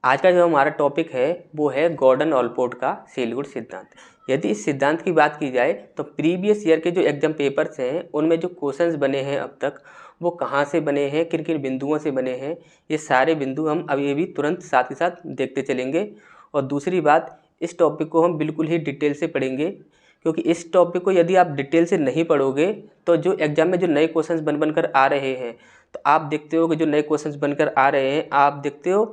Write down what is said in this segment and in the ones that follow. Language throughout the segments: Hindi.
आज का जो हमारा टॉपिक है वो है गॉर्डन ऑलपोर्ट का सीलगुड सिद्धांत। यदि इस सिद्धांत की बात की जाए तो प्रीवियस ईयर के जो एग्जाम पेपर्स हैं उनमें जो क्वेश्चंस बने हैं अब तक वो कहाँ से बने हैं, किन किन बिंदुओं से बने हैं, ये सारे बिंदु हम अभी भी तुरंत साथ के साथ देखते चलेंगे। और दूसरी बात, इस टॉपिक को हम बिल्कुल ही डिटेल से पढ़ेंगे, क्योंकि इस टॉपिक को यदि आप डिटेल से नहीं पढ़ोगे तो जो एग्जाम में जो नए क्वेश्चंस बन कर आ रहे हैं, तो आप देखते हो कि जो नए क्वेश्चंस बनकर आ रहे हैं आप देखते हो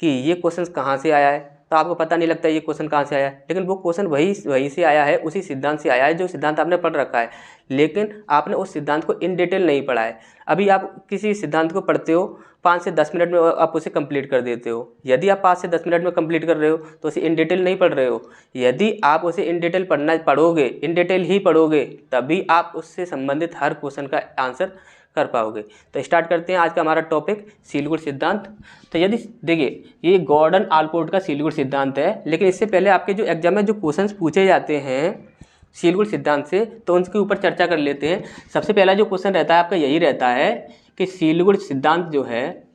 कि ये क्वेश्चन कहाँ से आया है, तो आपको पता नहीं लगता ये क्वेश्चन कहाँ से आया है, लेकिन वो क्वेश्चन वहीं से आया है, उसी सिद्धांत से आया है जो सिद्धांत आपने पढ़ रखा है, लेकिन आपने उस सिद्धांत को इन डिटेल नहीं पढ़ा है। अभी आप किसी सिद्धांत को पढ़ते हो 5 से 10 मिनट में आप उसे कंप्लीट कर देते हो। यदि आप 5 से 10 मिनट में कंप्लीट कर रहे हो तो उसे इन डिटेल नहीं पढ़ रहे हो। यदि आप उसे इन डिटेल पढ़ोगे, इन डिटेल ही पढ़ोगे, तभी आप उससे संबंधित हर क्वेश्चन का आंसर कर पाओगे। तो स्टार्ट करते हैं आज का हमारा टॉपिक सीलगुड सिद्धांत। तो यदि देखिए, ये गॉर्डन ऑलपोर्ट का सीलगुड सिद्धांत है, लेकिन इससे पहले आपके जो एग्जाम में जो क्वेश्चंस पूछे जाते हैं सीलगुड सिद्धांत से, तो उनके ऊपर चर्चा कर लेते हैं। सबसे पहला जो क्वेश्चन रहता है आपका यही रहता है कि सीलगुड सिद्धांत जो है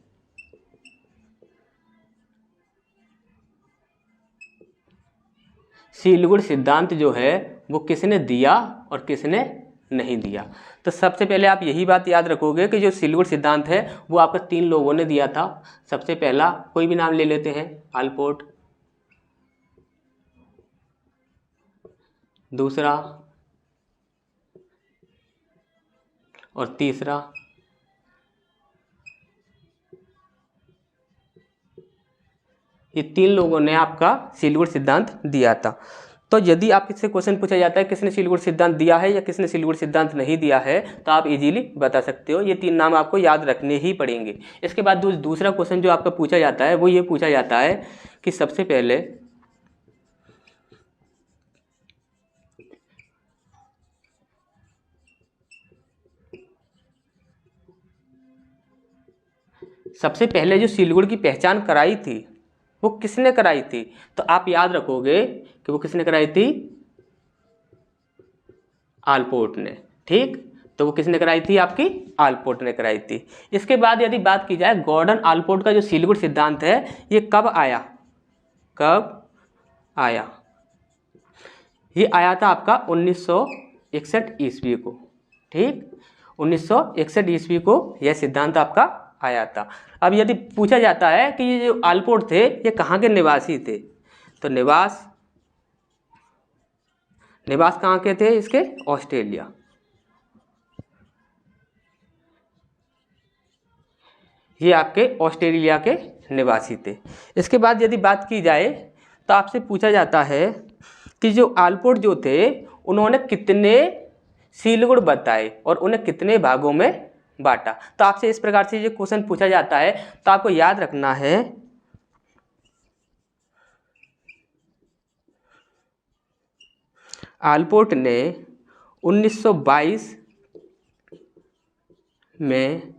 सीलगुड सिद्धांत जो है वो किसने दिया और किसने नहीं दिया। तो सबसे पहले आप यही बात याद रखोगे कि जो सीलगुड सिद्धांत है वो आपको 3 लोगों ने दिया था। सबसे पहला कोई भी नाम ले लेते हैं, ऑलपोर्ट। दूसरा और तीसरा, ये 3 लोगों ने आपका सीलगुड सिद्धांत दिया था। तो यदि आप इससे क्वेश्चन पूछा जाता है किसने सीलगुड सिद्धांत दिया है या किसने सीलगुड सिद्धांत नहीं दिया है, तो आप इजीली बता सकते हो। ये 3 नाम आपको याद रखने ही पड़ेंगे। इसके बाद दूसरा क्वेश्चन जो आपका पूछा जाता है वो ये पूछा जाता है कि सबसे पहले जो सीलगुड की पहचान कराई थी वो किसने कराई थी। तो आप याद रखोगे कि वो किसने कराई थी, ऑलपोर्ट ने। ठीक, तो वो किसने कराई थी, आपकी ऑलपोर्ट ने कराई थी। इसके बाद यदि बात की जाए गॉर्डन ऑलपोर्ट का जो सीलगुड सिद्धांत है ये कब आया, ये आया था आपका 1961 ईस्वी को। ठीक, 1961 ईस्वी को यह सिद्धांत आपका आया था। अब यदि पूछा जाता है कि ये जो ऑलपोर्ट थे ये कहाँ के निवासी थे, तो निवास कहाँ के थे इसके, ऑस्ट्रेलिया। ये आपके ऑस्ट्रेलिया के निवासी थे। इसके बाद यदि बात की जाए तो आपसे पूछा जाता है कि जो ऑलपोर्ट जो थे उन्होंने कितने सीलगुड बताए और उन्हें कितने भागों में बांटा। तो आपसे इस प्रकार से जो क्वेश्चन पूछा जाता है तो आपको याद रखना है ऑलपोर्ट ने 1922 में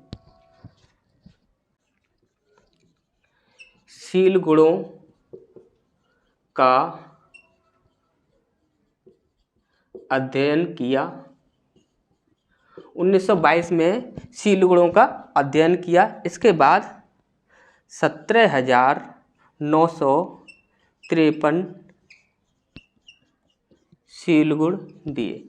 सीलगुड़ों का अध्ययन किया। 1922 में सीलगुड़ों का अध्ययन किया। इसके बाद 17,953 सीलगुड़ दिए।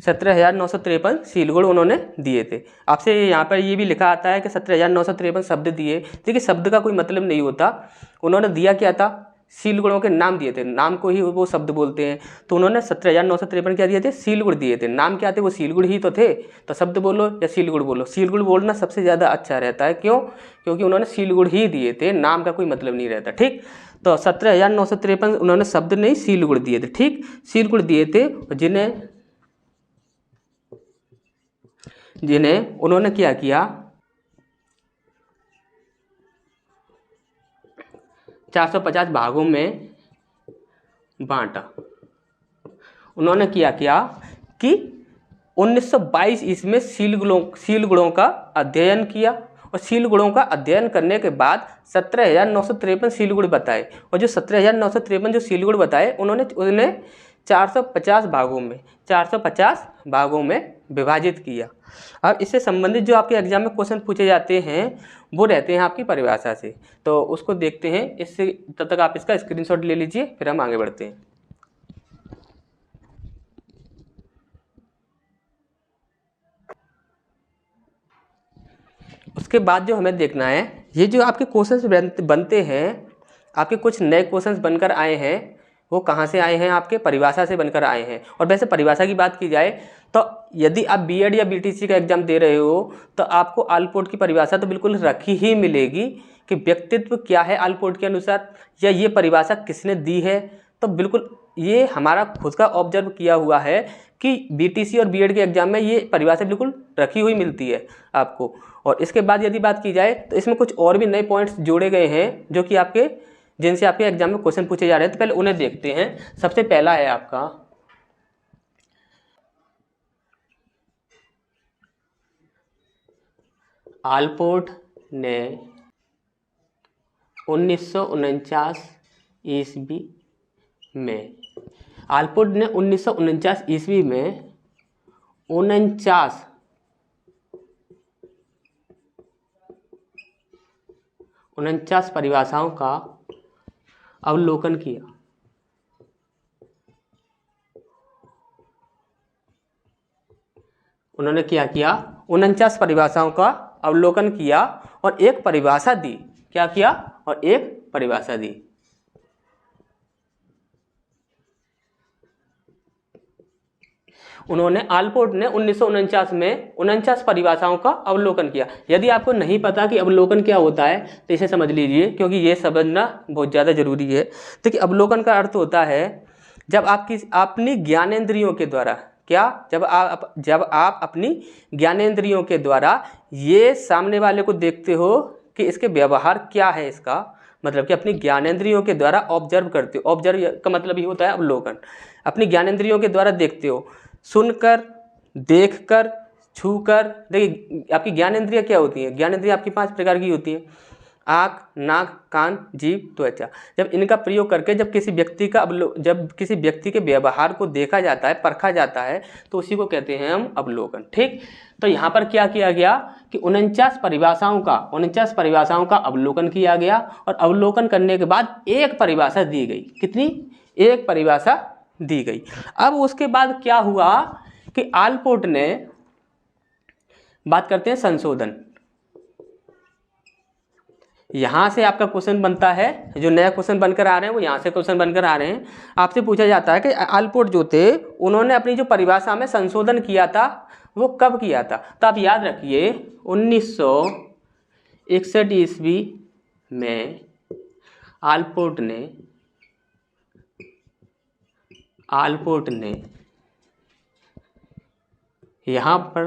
17,953 सीलगुड़ उन्होंने दिए थे। आपसे यहाँ पर ये भी लिखा आता है कि 17,953 शब्द दिए। देखिए, शब्द का कोई मतलब नहीं होता। उन्होंने दिया क्या था, सीलगुड़ों के नाम दिए थे, नाम को ही वो शब्द बोलते हैं। तो उन्होंने 17,953 क्या दिए थे, सीलगुड़ दिए थे। नाम क्या थे, वो सीलगुड़ ही तो थे। तो शब्द बोलो या सीलगुड़ बोलो, सीलगुड़ बोलना सबसे ज़्यादा अच्छा रहता है। क्यों, क्योंकि उन्होंने सीलगुड़ ही दिए थे, नाम का कोई मतलब नहीं रहता। ठीक, तो 17,953 उन्होंने शब्द नहीं सीलगुड़ दिए थे। ठीक, सीलगुड़ दिए थे, जिन्हें उन्होंने क्या किया, 450 भागों में बांटा। उन्होंने क्या किया कि 1922 ईस्वी में सीलगुड़ों का अध्ययन किया और सीलगुड़ों का अध्ययन करने के बाद 17,953 सीलगुड़ बताए। और जो 17,953 जो सीलगुड़ बताए उन्हें 450 भागों में विभाजित किया। अब इससे संबंधित जो आपके एग्जाम में क्वेश्चन पूछे जाते हैं वो रहते हैं आपकी परिभाषा से, तो उसको देखते हैं। इससे तब तक आप इसका स्क्रीनशॉट ले लीजिए, फिर हम आगे बढ़ते हैं। उसके बाद जो हमें देखना है, ये जो आपके क्वेश्चंस बनते हैं, आपके कुछ नए क्वेश्चंस बनकर आए हैं, वो कहाँ से आए हैं? आपके परिभाषा से बनकर आए हैं। और वैसे परिभाषा की बात की जाए तो यदि आप बीएड या बीटीसी का एग्जाम दे रहे हो तो आपको आलपोर्ट की परिभाषा तो बिल्कुल रखी ही मिलेगी कि व्यक्तित्व क्या है आलपोर्ट के अनुसार, या ये परिभाषा किसने दी है। तो बिल्कुल ये हमारा खुद का ऑब्जर्व किया हुआ है कि बीटीसी और बीएड के एग्जाम में ये परिभाषा बिल्कुल रखी हुई मिलती है आपको। और इसके बाद यदि बात की जाए तो इसमें कुछ और भी नए पॉइंट्स जोड़े गए हैं जो कि आपके जिनसे आपके एग्जाम में क्वेश्चन पूछे जा रहे हैं। तो पहले उन्हें देखते हैं। सबसे पहला है आपका आलपोर्ट ने 1949 ईस्वी में, आलपोर्ट ने 1949 ईस्वी में 49 परिभाषाओं का अवलोकन किया। उन्होंने क्या किया? 49 परिभाषाओं का अवलोकन किया और एक परिभाषा दी। क्या किया? और एक परिभाषा दी। उन्होंने आलपोर्ट ने 1949 में 49 परिभाषाओं का अवलोकन किया। यदि आपको नहीं पता कि अवलोकन क्या होता है तो इसे समझ लीजिए, क्योंकि ये समझना बहुत ज़्यादा जरूरी है। तो कि अवलोकन का अर्थ होता है जब आपकी अपनी ज्ञानेंद्रियों के द्वारा, क्या, जब आप अपनी ज्ञानेंद्रियों के द्वारा ये सामने वाले को देखते हो कि इसके व्यवहार क्या है, इसका मतलब कि अपनी ज्ञानेंद्रियों के द्वारा ऑब्जर्व करते हो। ऑब्जर्व का मतलब ये होता है अवलोकन। अपनी ज्ञानेंद्रियों के द्वारा देखते हो, सुनकर, देखकर, छूकर। देखिए आपकी ज्ञानेंद्रियाँ क्या होती हैं? ज्ञानेंद्रियाँ आपकी 5 प्रकार की होती हैं: आँख, नाक, कान, जीभ, त्वचा। जब इनका प्रयोग करके जब किसी व्यक्ति के व्यवहार को देखा जाता है, परखा जाता है, तो उसी को कहते हैं हम अवलोकन। ठीक, तो यहाँ पर क्या किया गया कि 49 परिभाषाओं का अवलोकन किया गया और अवलोकन करने के बाद एक परिभाषा दी गई। कितनी? एक परिभाषा दी गई। अब उसके बाद क्या हुआ कि आलपोर्ट ने, बात करते हैं संशोधन। यहां से आपका क्वेश्चन बनता है, जो नया क्वेश्चन बनकर आ रहे हैं वो यहां से क्वेश्चन बनकर आ रहे हैं। आपसे पूछा जाता है कि आलपोर्ट जो थे उन्होंने अपनी जो परिभाषा में संशोधन किया था वो कब किया था? तो आप याद रखिए 1961 ईस्वी में आलपोर्ट ने यहाँ पर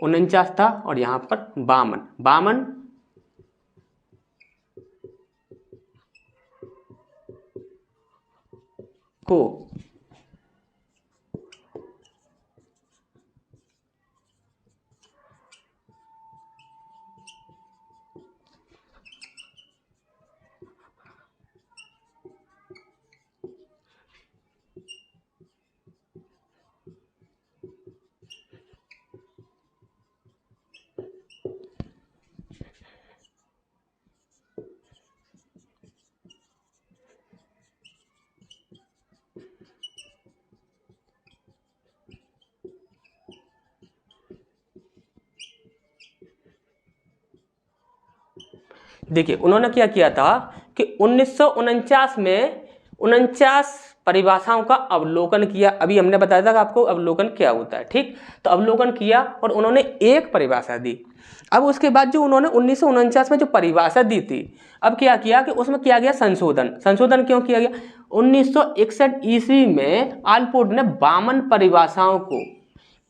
49 था और यहाँ पर 52 को देखिए उन्होंने क्या किया था कि 1949 में 49 परिभाषाओं का अवलोकन किया। अभी हमने बताया था कि आपको अवलोकन क्या होता है। ठीक, तो अवलोकन किया और उन्होंने एक परिभाषा दी। अब उसके बाद जो उन्होंने 1949 में जो परिभाषा दी थी, अब क्या किया कि उसमें किया गया संशोधन क्यों किया गया? 1961 ईस्वी में आलपोर्ट ने 52 परिभाषाओं को,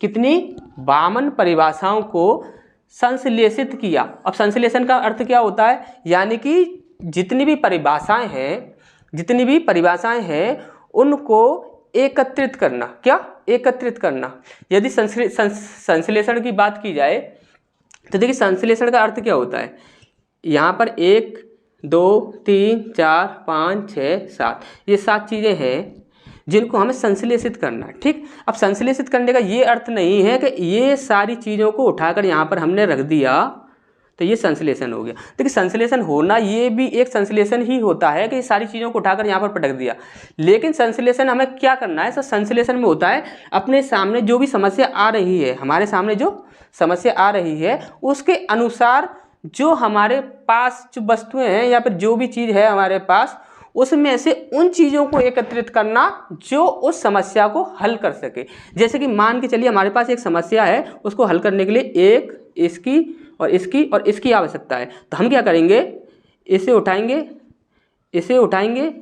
कितनी? 52 परिभाषाओं को संश्लेषित किया। अब संश्लेषण का अर्थ क्या होता है? यानी कि जितनी भी परिभाषाएं हैं उनको एकत्रित करना। क्या? एकत्रित करना। यदि संश्लेषण की बात की जाए तो देखिए संश्लेषण का अर्थ क्या होता है? यहाँ पर 1 2 3 4 5 6 7 ये 7 चीज़ें हैं जिनको हमें संश्लेषित करना है। ठीक, अब संश्लेषित करने का ये अर्थ नहीं है कि ये सारी चीज़ों को उठाकर यहाँ पर हमने रख दिया तो ये संश्लेषण हो गया। देखिए संश्लेषण होना ये भी एक संश्लेषण ही होता है कि सारी चीज़ों को उठाकर यहाँ पर पटक दिया, लेकिन संश्लेषण हमें क्या करना है, संश्लेषण में होता है अपने सामने जो भी समस्या आ रही है, हमारे सामने जो समस्या आ रही है उसके अनुसार जो हमारे पास जो वस्तुएं हैं या फिर जो भी चीज़ है हमारे पास, उसमें से उन चीज़ों को एकत्रित करना जो उस समस्या को हल कर सके। जैसे कि मान के चलिए हमारे पास एक समस्या है, उसको हल करने के लिए एक इसकी और इसकी आवश्यकता है, तो हम क्या करेंगे, इसे उठाएंगे, इसे उठाएंगे,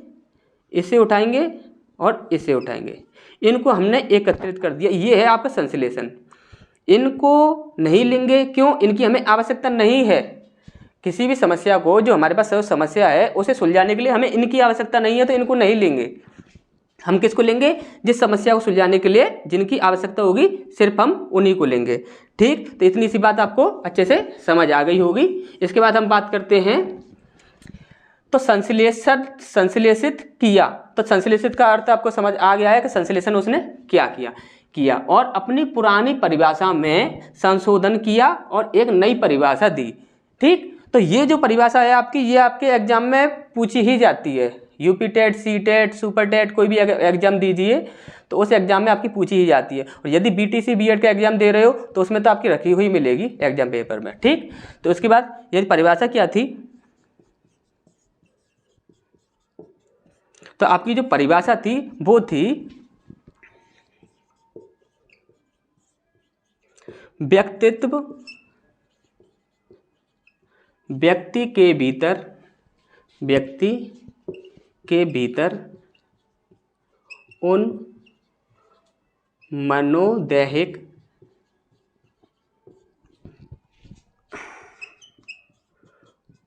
इसे उठाएंगे और इसे उठाएंगे, इनको हमने एकत्रित कर दिया। ये है आपका संश्लेषण। इनको नहीं लेंगे, क्यों, इनकी हमें आवश्यकता नहीं है। किसी भी समस्या को, जो हमारे पास समस्या है उसे सुलझाने के लिए हमें इनकी आवश्यकता नहीं है, तो इनको नहीं लेंगे। हम किसको लेंगे, जिस समस्या को सुलझाने के लिए जिनकी आवश्यकता होगी सिर्फ हम उन्हीं को लेंगे। ठीक, तो इतनी सी बात आपको अच्छे से समझ आ गई होगी। इसके बाद हम बात करते हैं तो संश्लेषित किया, तो संश्लेषित का अर्थ आपको समझ आ गया है कि संश्लेषण उसने क्या किया और अपनी पुरानी परिभाषा में संशोधन किया और एक नई परिभाषा दी। ठीक, तो ये जो परिभाषा है आपकी, ये आपके एग्जाम में पूछी ही जाती है। UP TET, C TET, super TET, कोई भी एग्जाम दीजिए तो उस एग्जाम में आपकी पूछी ही जाती है। और यदि बीटीसी बीएड का एग्जाम दे रहे हो तो उसमें तो आपकी रखी हुई मिलेगी एग्जाम पेपर में। ठीक, तो उसके बाद ये परिभाषा क्या थी, तो आपकी जो परिभाषा थी वो थी व्यक्तित्व, व्यक्ति के भीतर उन मनोदैहिक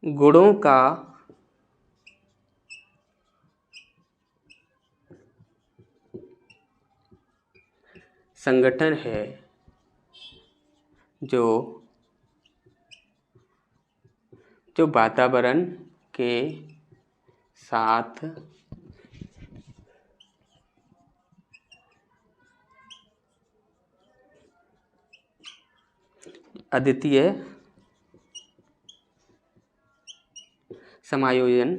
गुणों का संगठन है जो वातावरण के साथ अद्वितीय समायोजन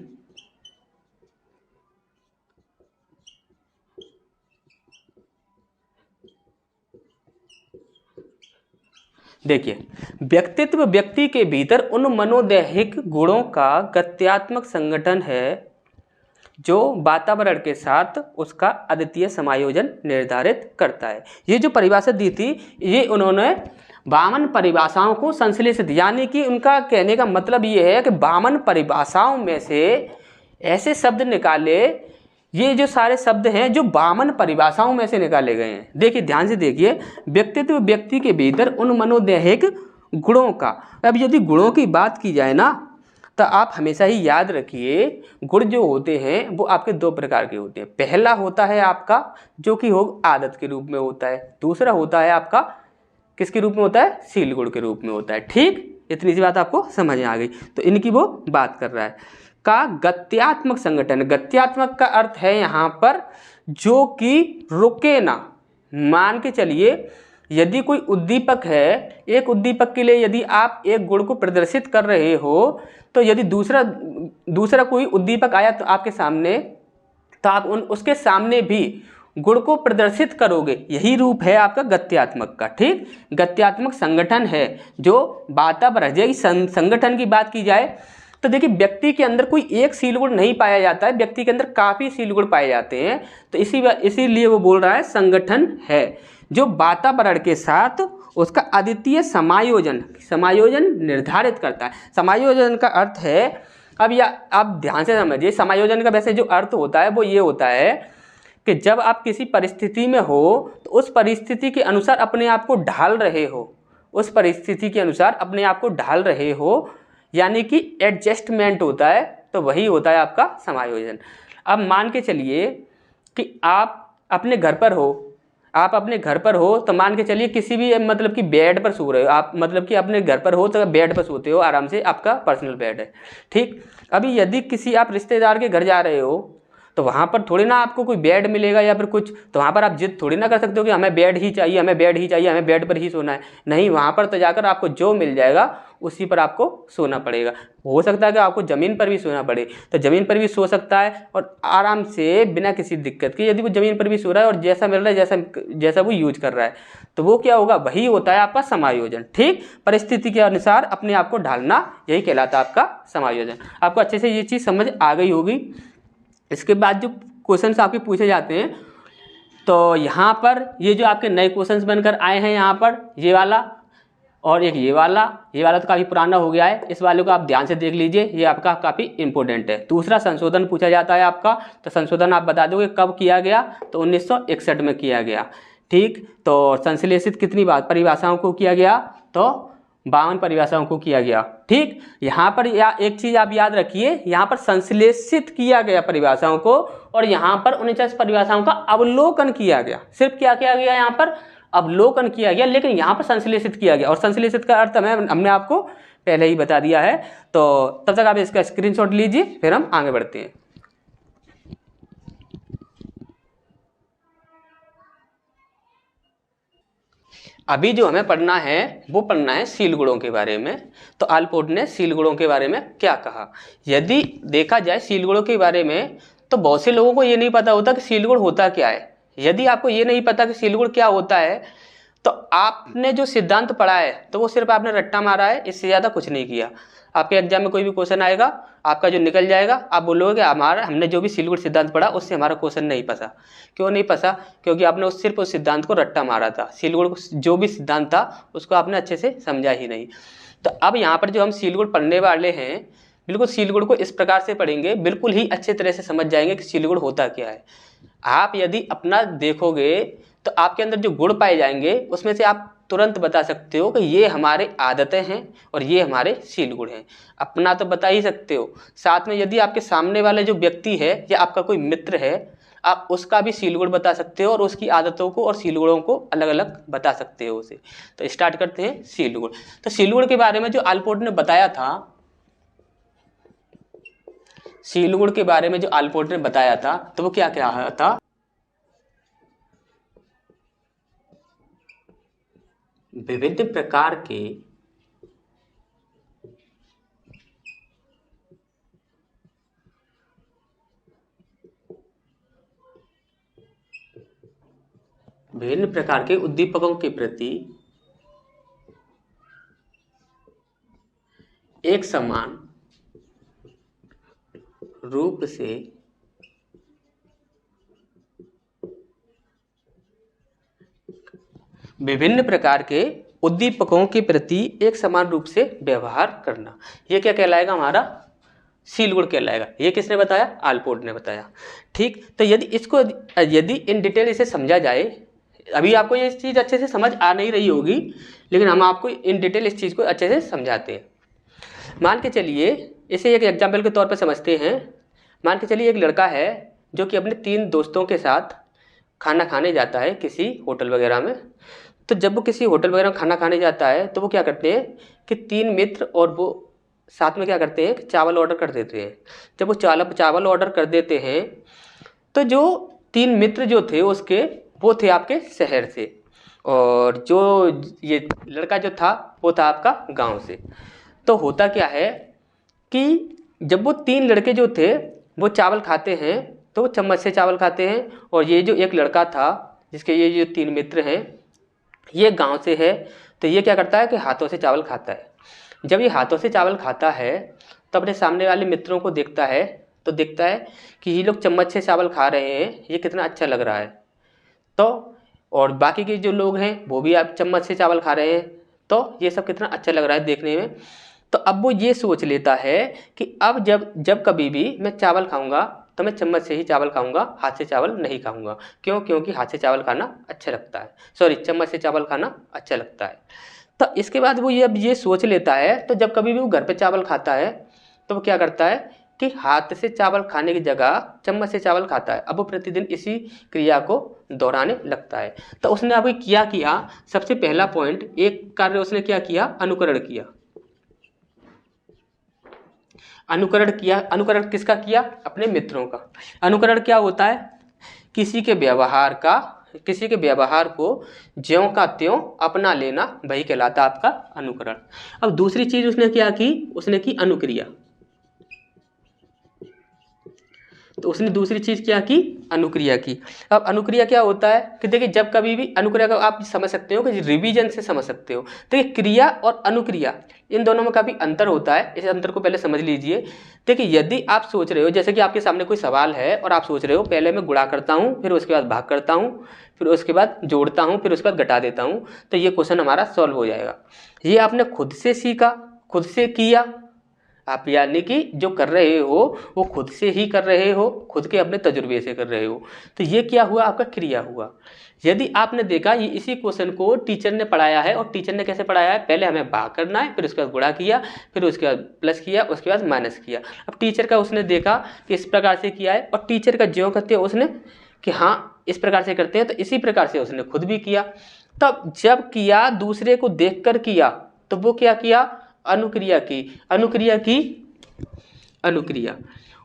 देखिए, व्यक्तित्व व्यक्ति के भीतर उन मनोदैहिक गुणों का गत्यात्मक संगठन है जो वातावरण के साथ उसका अद्वितीय समायोजन निर्धारित करता है। ये जो परिभाषा दी थी, ये उन्होंने 52 परिभाषाओं को संश्लेषित, यानी कि उनका कहने का मतलब ये है कि 52 परिभाषाओं में से ऐसे शब्द निकाले, ये जो सारे शब्द हैं जो 52 परिभाषाओं में से निकाले गए हैं। देखिए ध्यान से देखिए, व्यक्तित्व व्यक्ति के भीतर उन मनोदैहिक गुणों का। अब यदि गुणों की बात की जाए ना, तो आप हमेशा ही याद रखिए, गुण जो होते हैं वो आपके 2 प्रकार के होते हैं। पहला होता है आपका जो कि हो आदत के रूप में होता है, दूसरा होता है आपका किसके रूप में होता है, शील गुण के रूप में होता है। ठीक, इतनी सी बात आपको समझ में आ गई। तो इनकी वो बात कर रहा है का गत्यात्मक संगठन। गत्यात्मक का अर्थ है यहाँ पर जो कि रुके ना। मान के चलिए यदि कोई उद्दीपक है, एक उद्दीपक के लिए यदि आप एक गुण को प्रदर्शित कर रहे हो, तो यदि दूसरा कोई उद्दीपक आया तो आपके सामने, तो आप उसके सामने भी गुण को प्रदर्शित करोगे। यही रूप है आपका गत्यात्मक का। ठीक, गत्यात्मक संगठन है जो वातावरण, संगठन की बात की जाए तो देखिए व्यक्ति के अंदर कोई एक शील गुण नहीं पाया जाता है, व्यक्ति के अंदर काफ़ी शील गुण पाए जाते हैं। तो इसीलिए वो बोल रहा है संगठन है जो वातावरण के साथ उसका अद्वितीय समायोजन निर्धारित करता है। समायोजन का अर्थ है, अब आप ध्यान से समझिए, समायोजन का वैसे जो अर्थ होता है वो ये होता है कि जब आप किसी परिस्थिति में हो तो उस परिस्थिति के अनुसार अपने आप को ढाल रहे हो, उस परिस्थिति के अनुसार अपने आप को ढाल रहे हो, यानी कि एडजस्टमेंट होता है, तो वही होता है आपका समायोजन। अब मान के चलिए कि आप अपने घर पर हो, तो मान के चलिए किसी भी मतलब कि बेड पर सो रहे हो आप, मतलब कि अपने घर पर हो तो बेड पर सोते हो आराम से, आपका पर्सनल बेड है। ठीक, अभी यदि किसी आप रिश्तेदार के घर जा रहे हो तो वहाँ पर थोड़ी ना आपको कोई बेड मिलेगा या फिर कुछ, तो वहाँ पर आप जिद थोड़ी ना कर सकते हो कि हमें बेड ही चाहिए, हमें बेड ही चाहिए, हमें बेड पर ही सोना है। नहीं, वहाँ पर तो जाकर आपको जो मिल जाएगा उसी पर आपको सोना पड़ेगा। हो सकता है कि आपको ज़मीन पर भी सोना पड़े, तो ज़मीन पर भी सो सकता है और आराम से बिना किसी दिक्कत के। यदि वो ज़मीन पर भी सो रहा है और जैसा मिल रहा है, जैसा वो यूज कर रहा है, तो वो क्या होगा, वही होता है आपका समायोजन। ठीक, परिस्थिति के अनुसार अपने आप को ढालना, यही कहलाता है आपका समायोजन। आपको अच्छे से ये चीज़ समझ आ गई होगी। इसके बाद जो क्वेश्चंस आपके पूछे जाते हैं, तो यहाँ पर ये जो आपके नए क्वेश्चंस बनकर आए हैं, यहाँ पर ये वाला और एक ये वाला तो काफ़ी पुराना हो गया है, इस वाले को आप ध्यान से देख लीजिए, ये आपका काफ़ी इंपॉर्टेंट है। दूसरा संशोधन पूछा जाता है आपका, तो संशोधन आप बता दोगे कब किया गया, तो 1961 में किया गया। ठीक, तो संश्लेषित कितनी बार परिभाषाओं को किया गया, तो 52 परिभाषाओं को किया गया। ठीक, यहाँ पर एक चीज़ आप याद रखिए, यहाँ पर संश्लेषित किया गया परिभाषाओं को, और यहाँ पर 49 परिभाषाओं का अवलोकन किया गया। सिर्फ क्या किया गया, यहाँ पर अवलोकन किया गया, लेकिन यहाँ पर संश्लेषित किया गया। और संश्लेषित का अर्थ हमने आपको पहले ही बता दिया है। तो तब तक आप इसका स्क्रीनशॉट लीजिए, फिर हम आगे बढ़ते हैं। अभी जो हमें पढ़ना है वो पढ़ना है सील गुणों के बारे में। तो आलपोर्ट ने सील गुणों के बारे में क्या कहा। यदि देखा जाए सील गुणों के बारे में, तो बहुत से लोगों को ये नहीं पता होता कि सील गुण होता क्या है। यदि आपको ये नहीं पता कि सील गुण क्या होता है, तो आपने जो सिद्धांत पढ़ा है तो वो सिर्फ आपने रट्टा मारा है, इससे ज़्यादा कुछ नहीं किया। आपके एग्जाम में कोई भी क्वेश्चन आएगा, आपका जो निकल जाएगा, आप बोलोगे हमने जो भी सील गुण सिद्धांत पढ़ा उससे हमारा क्वेश्चन नहीं फंसा। क्यों नहीं फंसा? क्योंकि आपने सिर्फ उस सिद्धांत को रट्टा मारा था। सील गुण जो भी सिद्धांत था उसको आपने अच्छे से समझा ही नहीं। तो अब यहाँ पर जो हम सील गुण पढ़ने वाले हैं, बिल्कुल सील गुण को इस प्रकार से पढ़ेंगे, बिल्कुल ही अच्छे तरह से समझ जाएंगे कि सील गुण होता क्या है। आप यदि अपना देखोगे तो आपके अंदर जो गुण पाए जाएंगे उसमें से आप तुरंत बता सकते हो कि ये हमारे आदतें हैं और ये हमारे सील गुण हैं। अपना तो बता ही सकते हो, साथ में यदि आपके सामने वाले जो व्यक्ति है या आपका कोई मित्र है, आप उसका भी सील गुण बता सकते हो और उसकी आदतों को और सील गुणों को अलग अलग बता सकते हो उसे। तो स्टार्ट करते हैं सील गुण। तो सील गुण के बारे में जो आलपोर्ट ने बताया था, सील गुण के बारे में जो आलपोर्ट ने बताया था, तो वो क्या क्या था? विविध प्रकार के विभिन्न प्रकार के उद्दीपकों के प्रति एक समान रूप से विभिन्न प्रकार के उद्दीपकों के प्रति एक समान रूप से व्यवहार करना, ये क्या कहलाएगा? हमारा सील गुण कहलाएगा। ये किसने बताया? आलपोर्ट ने बताया। ठीक, तो यदि इन डिटेल इसे समझा जाए, अभी आपको ये चीज़ अच्छे से समझ आ नहीं रही होगी, लेकिन हम आपको इन डिटेल इस चीज़ को अच्छे से समझाते हैं। मान के चलिए, इसे एक एग्जाम्पल के तौर पर समझते हैं। मान के चलिए एक लड़का है जो कि अपने 3 दोस्तों के साथ खाना खाने जाता है किसी होटल वगैरह में। तो जब वो किसी होटल वगैरह में खाना खाने जाता है, तो वो क्या करते हैं कि 3 मित्र और वो साथ में क्या करते हैं कि चावल ऑर्डर कर देते हैं। जब वो चावल ऑर्डर कर देते हैं, तो जो 3 मित्र जो थे उसके, वो थे आपके शहर से, और जो ये लड़का जो था वो था आपका गांव से। तो होता क्या है कि जब वो 3 लड़के जो थे वो चावल खाते हैं, तो चम्मच से चावल खाते हैं, और ये जो एक लड़का था जिसके ये जो 3 मित्र हैं, ये गांव से है, तो ये क्या करता है कि हाथों से चावल खाता है। जब ये हाथों से चावल खाता है, तो अपने सामने वाले मित्रों को देखता है, तो देखता है कि ये लोग चम्मच से चावल खा रहे हैं, ये कितना अच्छा लग रहा है। तो और बाकी के जो लोग हैं वो भी आप चम्मच से चावल खा रहे हैं, तो ये सब कितना अच्छा लग रहा है देखने में। तो अब वो ये सोच लेता है कि अब जब कभी भी मैं चावल खाऊंगा तो मैं चम्मच से ही चावल खाऊंगा, हाथ से चावल नहीं खाऊंगा। क्यों? क्योंकि हाथ से चावल खाना अच्छा लगता है, चम्मच से चावल खाना अच्छा लगता है। तो इसके बाद वो ये सोच लेता है, तो जब कभी भी वो घर पे चावल खाता है, तो वो क्या करता है कि हाथ से चावल खाने की जगह चम्मच से चावल खाता है। अब वो प्रतिदिन इसी क्रिया को दोहराने लगता है। तो उसने अभी क्या किया, सबसे पहला पॉइंट, एक कार्य उसने क्या किया, अनुकरण किया। अनुकरण किया। अनुकरण किसका किया? अपने मित्रों का। अनुकरण क्या होता है? किसी के व्यवहार को ज्यों का त्यों अपना लेना, वही कहलाता है आपका अनुकरण। अब दूसरी चीज उसने क्या की? उसने की अनुक्रिया। तो उसने दूसरी चीज क्या की? अनुक्रिया की। अब अनुक्रिया क्या होता है कि देखिए, जब कभी भी अनुक्रिया का आप समझ सकते हो कि रिवीजन से समझ सकते हो। देखिए, क्रिया और अनुक्रिया इन दोनों में काफी अंतर होता है। इस अंतर को पहले समझ लीजिए। देखिए, यदि आप सोच रहे हो, जैसे कि आपके सामने कोई सवाल है और आप सोच रहे हो पहले मैं गुणा करता हूँ, फिर उसके बाद भाग करता हूँ, फिर उसके बाद जोड़ता हूँ, फिर उसके बाद घटा देता हूँ, तो ये क्वेश्चन हमारा सॉल्व हो जाएगा। ये आपने खुद से सीखा, खुद से किया आप, यानी कि जो कर रहे हो वो खुद से ही कर रहे हो, खुद के अपने तजुर्बे से कर रहे हो। तो ये क्या हुआ? आपका क्रिया हुआ। यदि आपने देखा ये इसी क्वेश्चन को टीचर ने पढ़ाया है, और टीचर ने कैसे पढ़ाया है? पहले हमें भाग करना है, फिर उसके बाद गुणा किया, फिर उसके बाद प्लस किया, उसके बाद माइनस किया। अब टीचर का उसने देखा कि इस प्रकार से किया है, और टीचर का ज्यों करते हैं उसने कि हाँ इस प्रकार से करते हैं, तो इसी प्रकार से उसने खुद भी किया। तब जब किया, दूसरे को देखकर किया, तो वो क्या किया? अनुक्रिया की। अनुक्रिया।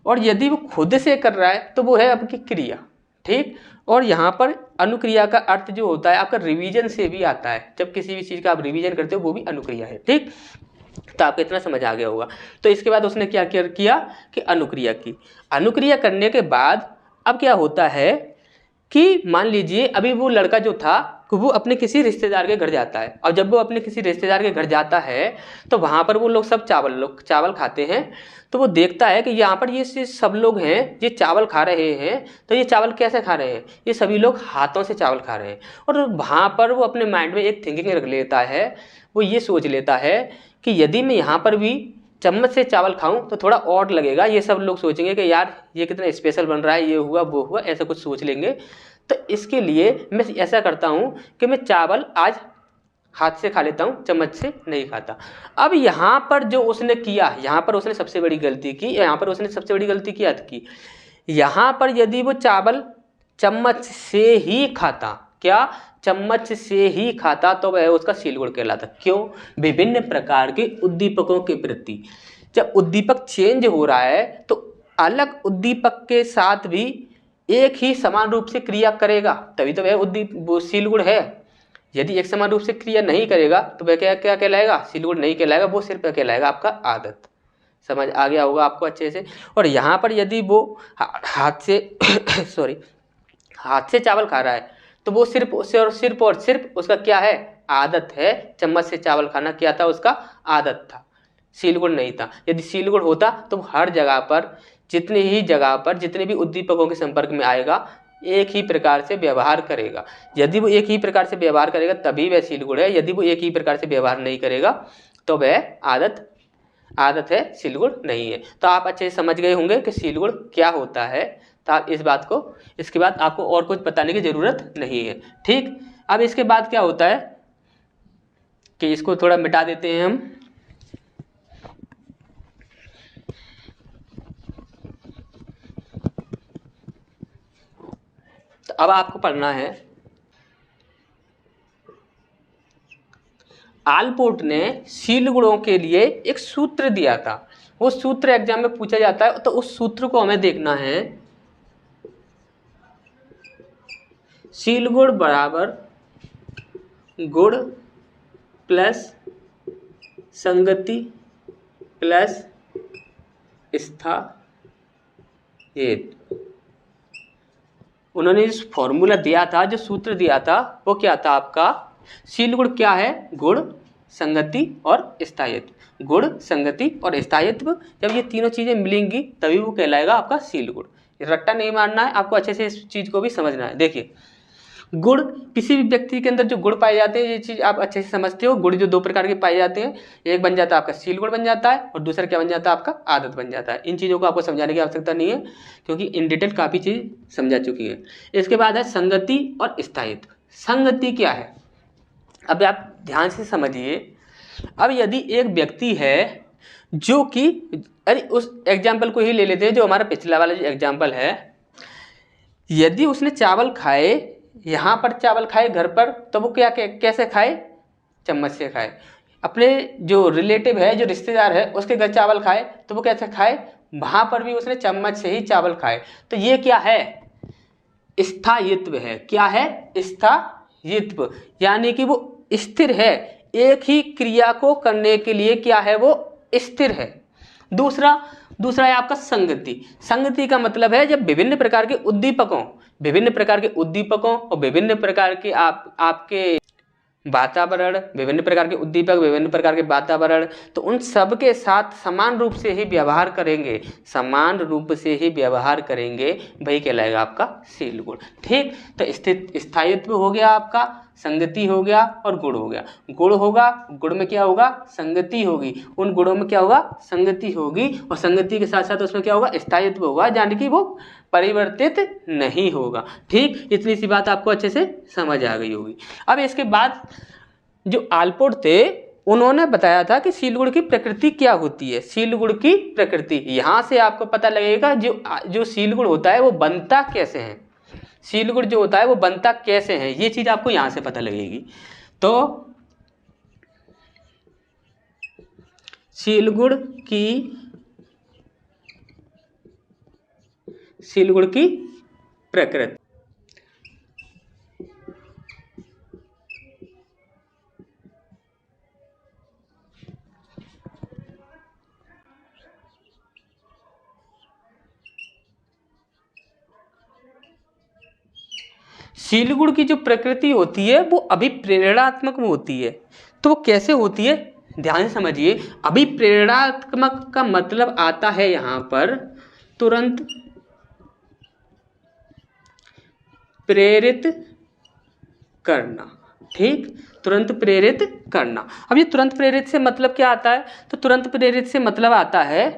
और यदि वो खुद से कर रहा है तो वो है आपकी क्रिया। ठीक। और यहाँ पर अनुक्रिया का अर्थ जो होता है आपका रिवीजन से भी आता है। जब किसी भी चीज़ का आप रिवीजन करते हो वो भी अनुक्रिया है। ठीक। तो आपको इतना समझ आ गया होगा। तो इसके बाद उसने क्या किया कि अनुक्रिया की। अनुक्रिया करने के बाद अब क्या होता है कि मान लीजिए अभी वो लड़का जो था वो अपने किसी रिश्तेदार के घर जाता है, और जब वो अपने किसी रिश्तेदार के घर जाता है तो वहाँ पर वो लोग सब चावल खाते हैं। तो वो देखता है कि यहाँ पर ये सब लोग हैं, ये चावल खा रहे हैं, तो ये चावल कैसे खा रहे हैं? ये सभी लोग हाथों से चावल खा रहे हैं। और वहाँ पर वो अपने माइंड में एक थिंकिंग रख लेता है, वो ये सोच लेता है कि यदि मैं यहाँ पर भी चम्मच से चावल खाऊं तो थोड़ा ऑड लगेगा, ये सब लोग सोचेंगे कि यार ये कितना स्पेशल बन रहा है, ये हुआ वो हुआ, ऐसा कुछ सोच लेंगे। तो इसके लिए मैं ऐसा करता हूं कि मैं चावल आज हाथ से खा लेता हूं, चम्मच से नहीं खाता। अब यहाँ पर जो उसने किया, यहाँ पर उसने सबसे बड़ी गलती की। यहाँ पर यदि वो चावल चम्मच से ही खाता, क्या चम्मच से ही खाता, तो वह उसका सीलगुण कहलाता। क्यों? विभिन्न प्रकार के उद्दीपकों के प्रति जब उद्दीपक चेंज हो रहा है तो अलग उद्दीपक के साथ भी एक ही समान रूप से क्रिया करेगा, तभी तो वह वो सीलगुण है। यदि एक समान रूप से क्रिया नहीं करेगा तो वह क्या कहलाएगा? सीलगुण नहीं कहलाएगा, वो सिर्फ कहलाएगा आपका आदत। समझ आ गया होगा आपको अच्छे से। और यहाँ पर यदि वो हाथ से चावल खा रहा है तो वो सिर्फ और सिर्फ उसका क्या है? आदत है। चम्मच से चावल खाना क्या था? उसका आदत था, सीलगुण नहीं था। यदि सीलगुण होता तो हर जगह पर जितने भी उद्दीपकों के संपर्क में आएगा एक ही प्रकार से व्यवहार करेगा। यदि वो एक ही प्रकार से व्यवहार करेगा तभी वह सीलगुण है। यदि वो एक ही प्रकार से व्यवहार नहीं करेगा तो वह आदत है, सीलगुण नहीं है। तो आप अच्छे से समझ गए होंगे कि सीलगुण क्या होता है। तो आप इसके बाद आपको और कुछ बताने की जरूरत नहीं है। ठीक। अब इसके बाद क्या होता है कि इसको थोड़ा मिटा देते हैं हम। तो अब आपको पढ़ना है, आलपोर्ट ने सीलगुणों के लिए एक सूत्र दिया था। वो सूत्र एग्जाम में पूछा जाता है, तो उस सूत्र को हमें देखना है। सीलगुण बराबर गुण प्लस संगति प्लस स्थायित्व। उन्होंने इस फॉर्मूला दिया था, जो सूत्र दिया था वो क्या था आपका? सीलगुण क्या है? गुण, संगति और स्थायित्व। गुण, संगति और स्थायित्व, जब ये तीनों चीजें मिलेंगी तभी वो कहलाएगा आपका सीलगुण। रट्टा नहीं मारना है, आपको अच्छे से इस चीज को भी समझना है। देखिए, गुण, किसी भी व्यक्ति के अंदर जो गुण पाए जाते हैं, ये चीज आप अच्छे से समझते हो। गुण जो दो प्रकार के पाए जाते हैं, एक बन जाता है आपका सीलगुण बन जाता है, और दूसरा क्या बन जाता है? आपका आदत बन जाता है। इन चीजों को आपको समझाने की आवश्यकता नहीं है, क्योंकि इन डिटेल काफी चीज समझा चुकी है। इसके बाद है संगति और स्थायित्व। संगति क्या है? अब आप ध्यान से समझिए। अब यदि एक व्यक्ति है जो कि, अरे उस एग्जाम्पल को ही ले लेते हैं जो हमारा पिछला वाला जो एग्जाम्पल है। यदि उसने चावल खाए, यहाँ पर चावल खाए घर पर, तो वो कैसे खाए? चम्मच से खाए। अपने जो रिलेटिव है, जो रिश्तेदार है, उसके घर चावल खाए तो वो कैसे खाए, वहां पर भी उसने चम्मच से ही चावल खाए। तो ये क्या है, स्थायित्व है। क्या है, स्थायित्व, यानी कि वो स्थिर है, एक ही क्रिया को करने के लिए क्या है, वो स्थिर है। दूसरा है आपका संगति। संगति का मतलब है जब विभिन्न प्रकार के उद्दीपकों और विभिन्न प्रकार के आपके वातावरण, विभिन्न प्रकार के उद्दीपक, विभिन्न प्रकार के वातावरण, तो उन सब के साथ समान रूप से ही व्यवहार करेंगे, वही कहलाएगा आपका शील गुण। ठीक, तो स्थायित्व हो गया आपका, संगति हो गया और गुण हो गया। गुण होगा, गुण में क्या होगा, संगति होगी, उन गुणों में क्या होगा, संगति होगी, और संगति के साथ साथ उसमें क्या होगा, स्थायित्व होगा, यानी कि वो परिवर्तित नहीं होगा। ठीक, इतनी सी बात आपको अच्छे से समझ आ गई होगी। अब इसके बाद जो आलपोर्ट थे उन्होंने बताया था कि शील गुण की प्रकृति क्या होती है। शील गुण की प्रकृति, यहाँ से आपको पता लगेगा जो शील गुण होता है वो बनता कैसे है, शील गुण जो होता है वो बनता कैसे है, ये चीज आपको यहाँ से पता लगेगी। तो शील गुण की प्रकृति, शील गुण की जो प्रकृति होती है वो अभिप्रेरणात्मक होती है। तो वो कैसे होती है, ध्यान से समझिए। अभिप्रेरणात्मक का मतलब आता है यहाँ पर तुरंत प्रेरित करना। ठीक, तुरंत प्रेरित करना। अब ये तुरंत प्रेरित से मतलब क्या आता है, तो तुरंत प्रेरित से मतलब आता है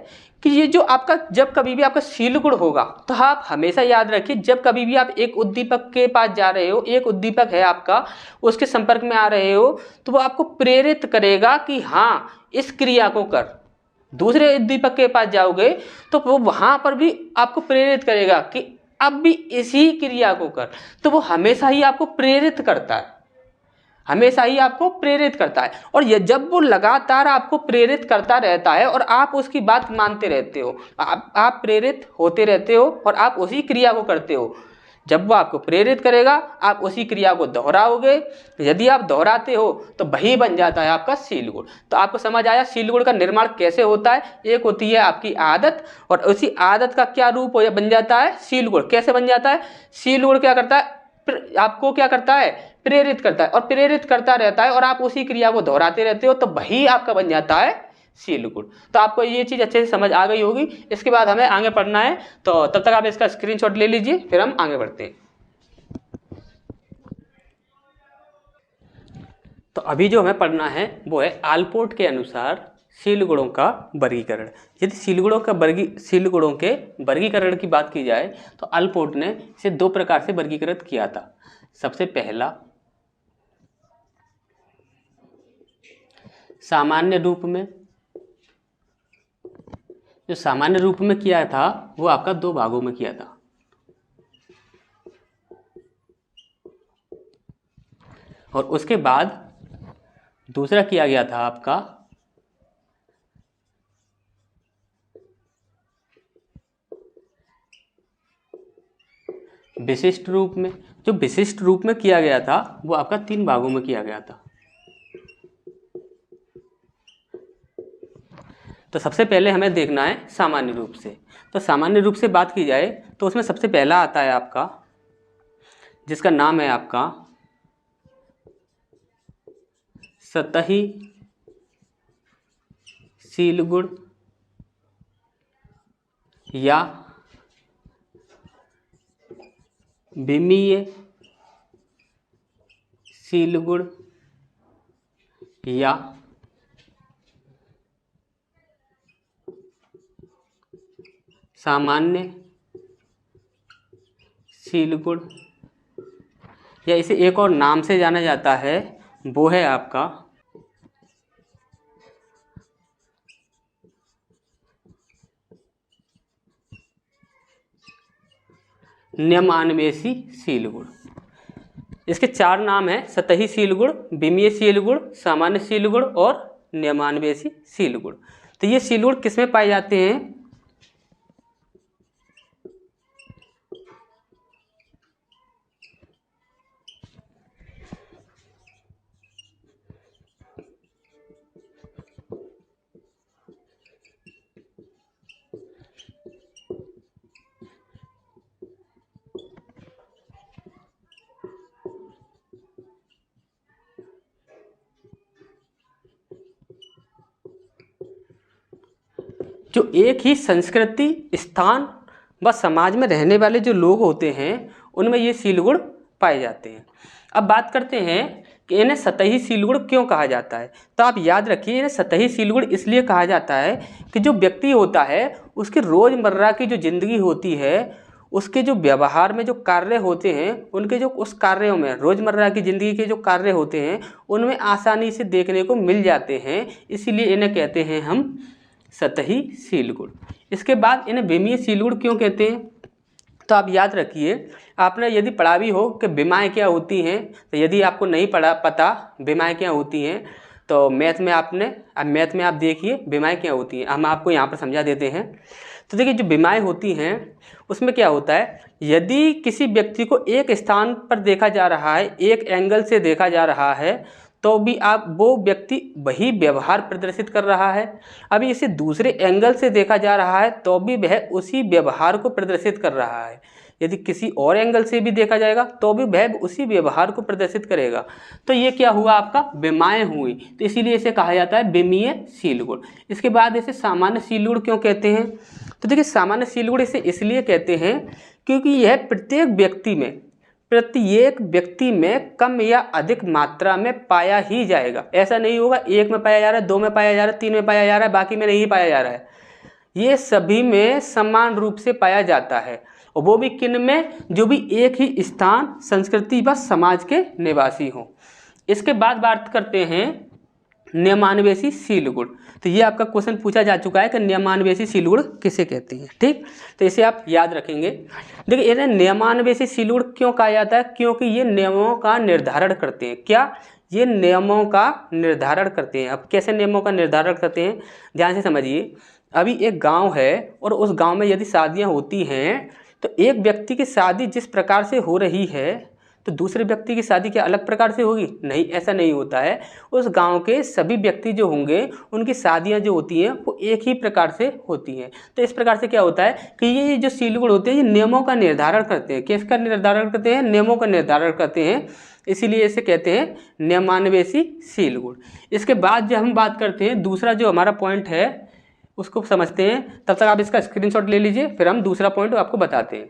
कि ये जो आपका, जब कभी भी आपका शील गुण होगा तो आप हमेशा याद रखिए, जब कभी भी आप एक उद्दीपक के पास जा रहे हो, एक उद्दीपक है आपका, उसके संपर्क में आ रहे हो, तो वो आपको प्रेरित करेगा कि हाँ इस क्रिया को कर। दूसरे उद्दीपक के पास जाओगे तो वो वहां पर भी आपको प्रेरित करेगा कि अब भी इसी क्रिया को कर। तो वो हमेशा ही आपको प्रेरित करता है, हमेशा ही आपको प्रेरित करता है। और ये जब वो लगातार आपको प्रेरित करता रहता है और आप उसकी बात मानते रहते हो, आप प्रेरित होते रहते हो और आप उसी क्रिया को करते हो, जब वो आपको प्रेरित करेगा आप उसी क्रिया को दोहराओगे। यदि आप दोहराते हो तो वही बन जाता है आपका शील गुण। तो आपको समझ आया शील गुण का निर्माण कैसे होता है। एक होती है आपकी आदत, और उसी आदत का क्या रूप बन जाता है, शील गुण। कैसे बन जाता है, शील गुण क्या करता है, आपको क्या करता है, प्रेरित करता है, और प्रेरित करता रहता है और आप उसी क्रिया को दोहराते रहते हो, तो वही आपका बन जाता है शील गुण। तो आपको ये चीज अच्छे से समझ आ गई होगी। इसके बाद हमें आगे पढ़ना है, तो तब तक आप इसका स्क्रीनशॉट ले लीजिए, फिर हम आगे बढ़ते हैं। तो अभी जो हमें पढ़ना है वो है आलपोर्ट के अनुसार शील गुणों का वर्गीकरण। यदि शील गुणों के वर्गीकरण की बात की जाए तो आलपोर्ट ने इसे दो प्रकार से वर्गीकृत किया था। सबसे पहला सामान्य रूप में, जो सामान्य रूप में किया था वो आपका दो भागों में किया था। और उसके बाद दूसरा किया गया था आपका विशिष्ट रूप में। जो विशिष्ट रूप में किया गया था वो आपका तीन भागों में किया गया था। तो सबसे पहले हमें देखना है सामान्य रूप से। तो सामान्य रूप से बात की जाए तो उसमें सबसे पहला आता है आपका, जिसका नाम है आपका सतही शील गुण या विमीय शील गुण या सामान्य शील गुण, या इसे एक और नाम से जाना जाता है, वो है आपका नियमान्वेषी शील गुण। इसके चार नाम हैं, सतही शील गुण, विमीय शील गुण, सामान्य शील गुण और नियमान्वेषी सील गुण। तो ये सील गुण किसमें पाए जाते हैं? जो एक ही संस्कृति, स्थान व समाज में रहने वाले जो लोग होते हैं उनमें ये सील गुण पाए जाते हैं। अब बात करते हैं कि इन्हें सतही सील गुण क्यों कहा जाता है। तो आप याद रखिए, इन्हें सतही सील गुण इसलिए कहा जाता है कि जो व्यक्ति होता है उसकी रोज़मर्रा की जो जिंदगी होती है, उसके जो व्यवहार में जो कार्य होते हैं, उनके जो उस कार्यों में रोज़मर्रा की ज़िंदगी के जो कार्य होते हैं उनमें आसानी से देखने को मिल जाते हैं, इसीलिए इन्हें कहते हैं हम सतही सील गुण। इसके बाद इन्हें विमीय सील गुण क्यों कहते हैं? तो आप याद रखिए, आपने यदि पढ़ा भी हो कि विमाएँ क्या होती हैं, तो यदि आपको नहीं पता विमाएँ क्या होती हैं तो मैथ में आप देखिए विमाएँ क्या होती हैं, हम आपको यहाँ पर समझा देते हैं। तो देखिए, जो विमाएँ होती हैं उसमें क्या होता है, यदि किसी व्यक्ति को एक स्थान पर देखा जा रहा है, एक एंगल से देखा जा रहा है, तो भी आप वो व्यक्ति वही व्यवहार प्रदर्शित कर रहा है। अभी इसे दूसरे एंगल से देखा जा रहा है तो भी वह उसी व्यवहार को प्रदर्शित कर रहा है। यदि किसी और एंगल से भी देखा जाएगा तो भी वह उसी व्यवहार को प्रदर्शित करेगा। तो ये क्या हुआ, आपका विमाएँ हुई, तो इसीलिए इसे कहा जाता है विमीय सील गुण। इसके बाद इसे सामान्य सील गुण क्यों कहते हैं? तो देखिए, सामान्य सील गुण इसे इसलिए कहते हैं क्योंकि यह प्रत्येक व्यक्ति में कम या अधिक मात्रा में पाया ही जाएगा। ऐसा नहीं होगा एक में पाया जा रहा है, दो में पाया जा रहा है, तीन में पाया जा रहा है, बाकी में नहीं पाया जा रहा है। ये सभी में समान रूप से पाया जाता है, और वो भी किन में? जो भी एक ही स्थान, संस्कृति व समाज के निवासी हों। इसके बाद बात करते हैं नियमान्वेषी सील गुण। तो ये आपका क्वेश्चन पूछा जा चुका है कि नियमान्वेषी सील गुण किसे कहते हैं, ठीक। तो इसे आप याद रखेंगे। देखिए, इन्हें नियमान्वेषी सील गुण क्यों कहा जाता है? क्योंकि ये नियमों का निर्धारण करते हैं। क्या? ये नियमों का निर्धारण करते हैं। अब कैसे नियमों का निर्धारण करते हैं, ध्यान से समझिए। अभी एक गाँव है और उस गाँव में यदि शादियाँ होती हैं तो एक व्यक्ति की शादी जिस प्रकार से हो रही है तो दूसरे व्यक्ति की शादी क्या अलग प्रकार से होगी? नहीं, ऐसा नहीं होता है। उस गांव के सभी व्यक्ति जो होंगे उनकी शादियां जो होती हैं वो एक ही प्रकार से होती हैं। तो इस प्रकार से क्या होता है कि ये जो सील गुण होते हैं ये नियमों का निर्धारण करते हैं। किसका निर्धारण करते हैं? नियमों का निर्धारण करते हैं, इसीलिए इसे कहते हैं नियमान्वेषी सील गुण। इसके बाद जब हम बात करते हैं, दूसरा जो हमारा पॉइंट है उसको समझते हैं। तब तक आप इसका स्क्रीनशॉट ले लीजिए, फिर हम दूसरा पॉइंट आपको बताते हैं।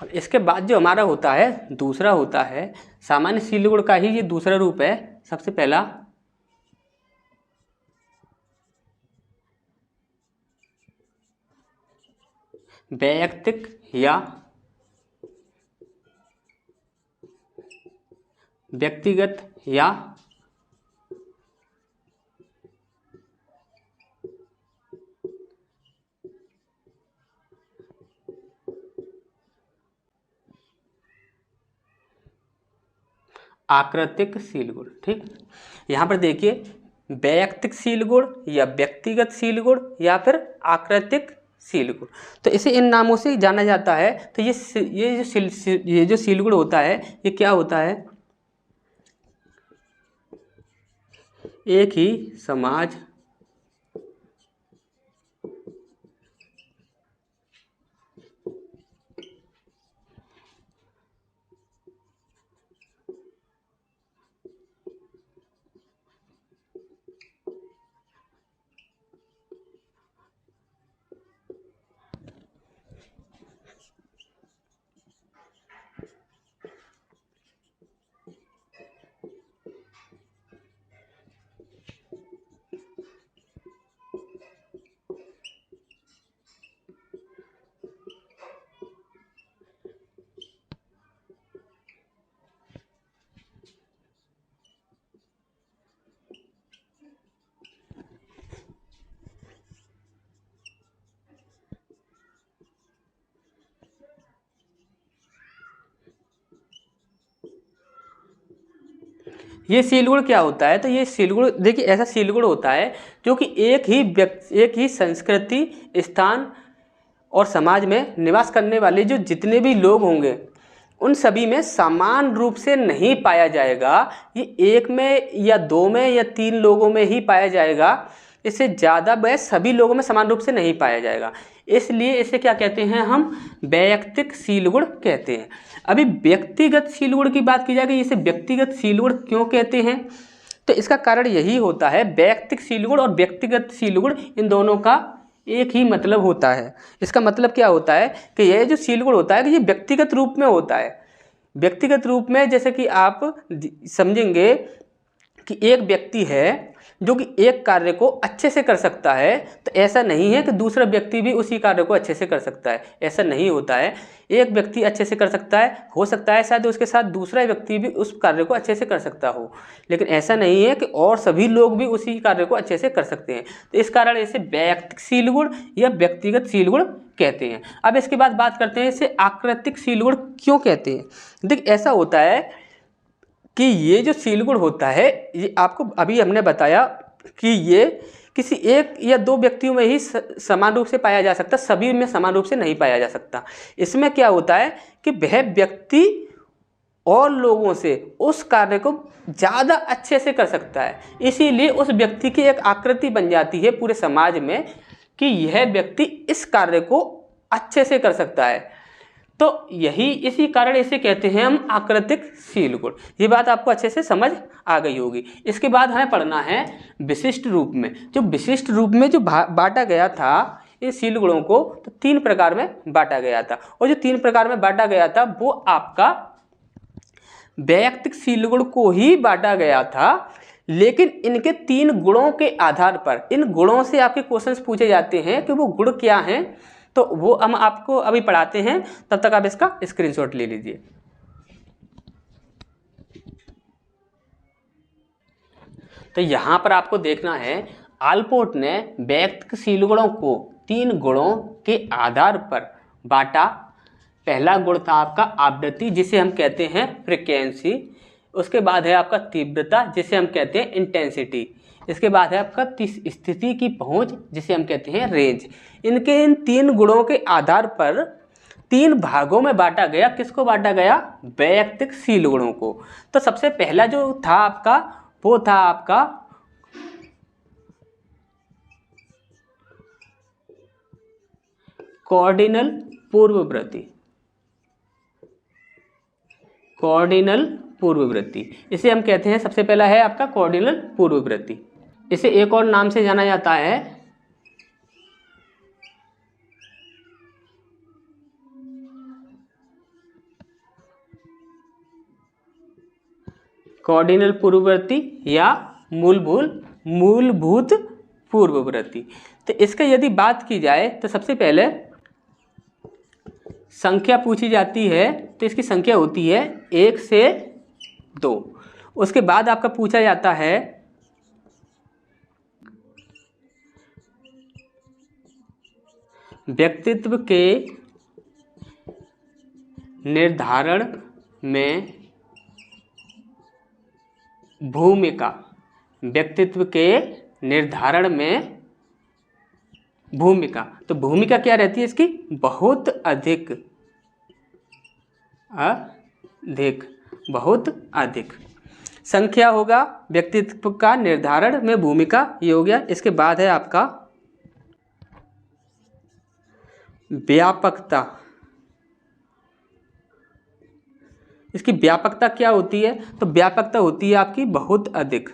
और इसके बाद जो हमारा होता है दूसरा होता है सामान्य सील गुण का ही ये दूसरा रूप है। सबसे पहला वैयक्तिक या व्यक्तिगत या आकृतिक सील गुण, ठीक। यहाँ पर देखिए, वैयक्तिक सील गुण या व्यक्तिगत सील गुण या फिर आकृतिक सील गुण, तो इसे इन नामों से जाना जाता है। तो ये जो सील गुण होता है ये क्या होता है? एक ही समाज, ये सील गुण क्या होता है? तो ये सील गुण, देखिए ऐसा सील गुण होता है जो कि एक ही संस्कृति, स्थान और समाज में निवास करने वाले जो जितने भी लोग होंगे उन सभी में समान रूप से नहीं पाया जाएगा। ये एक में या दो में या तीन लोगों में ही पाया जाएगा, इससे ज़्यादा वह सभी लोगों में समान रूप से नहीं पाया जाएगा। इसलिए इसे क्या कहते हैं हम? वैयक्तिक सील गुण कहते हैं। अभी व्यक्तिगत सील गुण की बात की जाए कि इसे व्यक्तिगत सील गुण क्यों कहते हैं, तो इसका कारण यही होता है, वैयक्तिक सील गुण और व्यक्तिगत सील गुण इन दोनों का एक ही मतलब होता है। इसका मतलब क्या होता है कि यह जो सील गुण होता है कि ये व्यक्तिगत रूप में होता है। व्यक्तिगत रूप में जैसे कि आप समझेंगे कि एक व्यक्ति है जो कि एक कार्य को अच्छे से कर सकता है, तो ऐसा नहीं है कि दूसरा व्यक्ति भी उसी कार्य को अच्छे से कर सकता है, ऐसा नहीं होता है। एक व्यक्ति अच्छे से कर सकता है, हो सकता है शायद उसके साथ दूसरा व्यक्ति भी उस कार्य को अच्छे से कर सकता हो, लेकिन ऐसा नहीं है कि और सभी लोग भी उसी कार्य को अच्छे से कर सकते हैं। तो इस कारण इसे वैयक्तिक सील गुण या व्यक्तिगत सील गुण कहते हैं। अब इसके बाद बात करते हैं इसे आकृतिक सील गुण क्यों कहते हैं। देखिए ऐसा होता है कि ये जो सील गुण होता है, ये आपको अभी हमने बताया कि ये किसी एक या दो व्यक्तियों में ही समान रूप से पाया जा सकता, सभी में समान रूप से नहीं पाया जा सकता। इसमें क्या होता है कि वह व्यक्ति और लोगों से उस कार्य को ज़्यादा अच्छे से कर सकता है, इसीलिए उस व्यक्ति की एक आकृति बन जाती है पूरे समाज में कि यह व्यक्ति इस कार्य को अच्छे से कर सकता है। तो इसी कारण इसे कहते हैं हम आकृतिक सील गुण। ये बात आपको अच्छे से समझ आ गई होगी। इसके बाद हमें पढ़ना है विशिष्ट रूप में। जो विशिष्ट रूप में जो बांटा गया था इन सील गुणों को, तो 3 प्रकार में बांटा गया था, और जो 3 प्रकार में बांटा गया था वो आपका वैयक्तिक सील गुण को ही बांटा गया था। लेकिन इनके 3 गुणों के आधार पर, इन गुणों से आपके क्वेश्चंस पूछे जाते हैं कि वो गुण क्या हैं, तो वो हम आपको अभी पढ़ाते हैं, तब तक आप इसका स्क्रीनशॉट ले लीजिए। तो यहां पर आपको देखना है, आलपोर्ट ने वैयक्तिक सील गुणों को 3 गुणों के आधार पर बांटा। पहला गुण था आपका आवृत्ति, जिसे हम कहते हैं फ्रीक्वेंसी। उसके बाद है आपका तीव्रता, जिसे हम कहते हैं इंटेंसिटी। इसके बाद है आपका स्थिति की पहुंच, जिसे हम कहते हैं रेंज। इनके इन 3 गुणों के आधार पर 3 भागों में बांटा गया। किसको बांटा गया? वैयक्तिक सील गुणों को। तो सबसे पहला जो था आपका, वो था आपका कॉर्डिनल पूर्ववर्ती। कॉर्डिनल पूर्ववर्ती, इसे हम कहते हैं, सबसे पहला है आपका कॉर्डिनल पूर्ववर्ती। इसे एक और नाम से जाना जाता है कॉर्डिनल पूर्ववर्ती या मूलभूत पूर्ववर्ती। तो इसका यदि बात की जाए तो सबसे पहले संख्या पूछी जाती है, तो इसकी संख्या होती है 1 से 2। उसके बाद आपका पूछा जाता है व्यक्तित्व के निर्धारण में भूमिका। व्यक्तित्व के निर्धारण में भूमिका, तो भूमिका क्या रहती है इसकी? बहुत अधिक, बहुत अधिक। संख्या होगा व्यक्तित्व का निर्धारण में भूमिका, ये हो गया। इसके बाद है आपका व्यापकता। इसकी व्यापकता क्या होती है? तो व्यापकता होती है आपकी बहुत अधिक।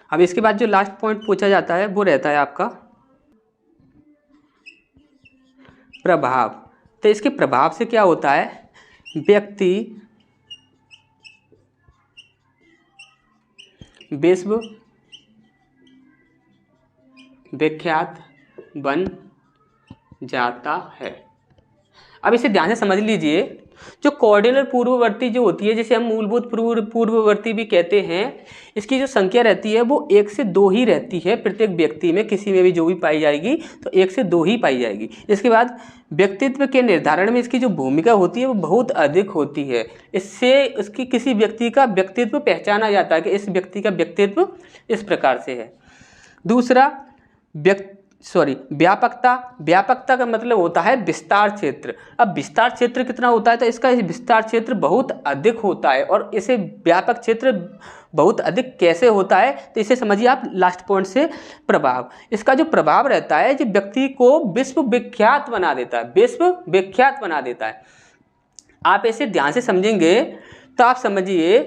अब इसके बाद जो लास्ट पॉइंट पूछा जाता है वो रहता है आपका प्रभाव। तो इसके प्रभाव से क्या होता है? व्यक्ति विश्व विख्यात बन जाता है। अब इसे ध्यान से समझ लीजिए। जो कॉर्डिनल पूर्ववर्ती जो होती है, जिसे हम मूलभूत पूर्ववर्ती भी कहते हैं, इसकी जो संख्या रहती है वो 1 से 2 ही रहती है प्रत्येक व्यक्ति में, किसी में भी जो भी पाई जाएगी तो 1 से 2 ही पाई जाएगी। इसके बाद व्यक्तित्व के निर्धारण में इसकी जो भूमिका होती है वो बहुत अधिक होती है। इससे उसकी किसी व्यक्ति का व्यक्तित्व पहचाना जाता है कि इस व्यक्ति का व्यक्तित्व इस प्रकार से है। दूसरा व्यापकता। व्यापकता का मतलब होता है विस्तार क्षेत्र। अब विस्तार क्षेत्र कितना होता है, तो इसका विस्तार क्षेत्र बहुत अधिक होता है। और इसे व्यापक क्षेत्र बहुत अधिक कैसे होता है, तो इसे समझिए आप लास्ट पॉइंट से, प्रभाव। इसका जो प्रभाव रहता है जो व्यक्ति को विश्व विख्यात बना देता है, विश्व विख्यात बना देता है। आप इसे ध्यान से समझेंगे तो आप समझिए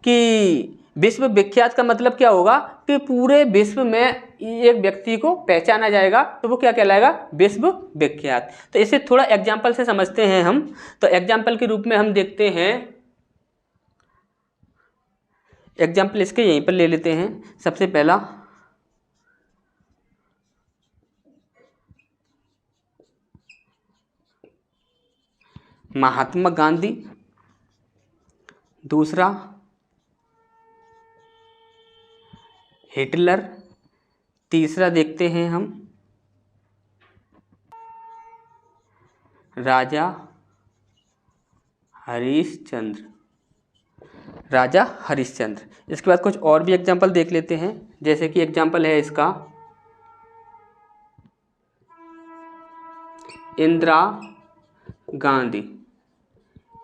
कि विश्व विख्यात का मतलब क्या होगा कि पूरे विश्व में एक व्यक्ति को पहचाना जाएगा, तो वो क्या कहलाएगा, विश्व विख्यात। तो इसे थोड़ा एग्जाम्पल से समझते हैं हम। तो एग्जाम्पल के रूप में हम देखते हैं, एग्जाम्पल इसके यहीं पर ले लेते हैं। सबसे पहला महात्मा गांधी, दूसरा हिटलर, तीसरा देखते हैं हम राजा हरिश्चंद्र, राजा हरिश्चंद्र। इसके बाद कुछ और भी एग्जाम्पल देख लेते हैं, जैसे कि एग्जाम्पल है इसका इंदिरा गांधी,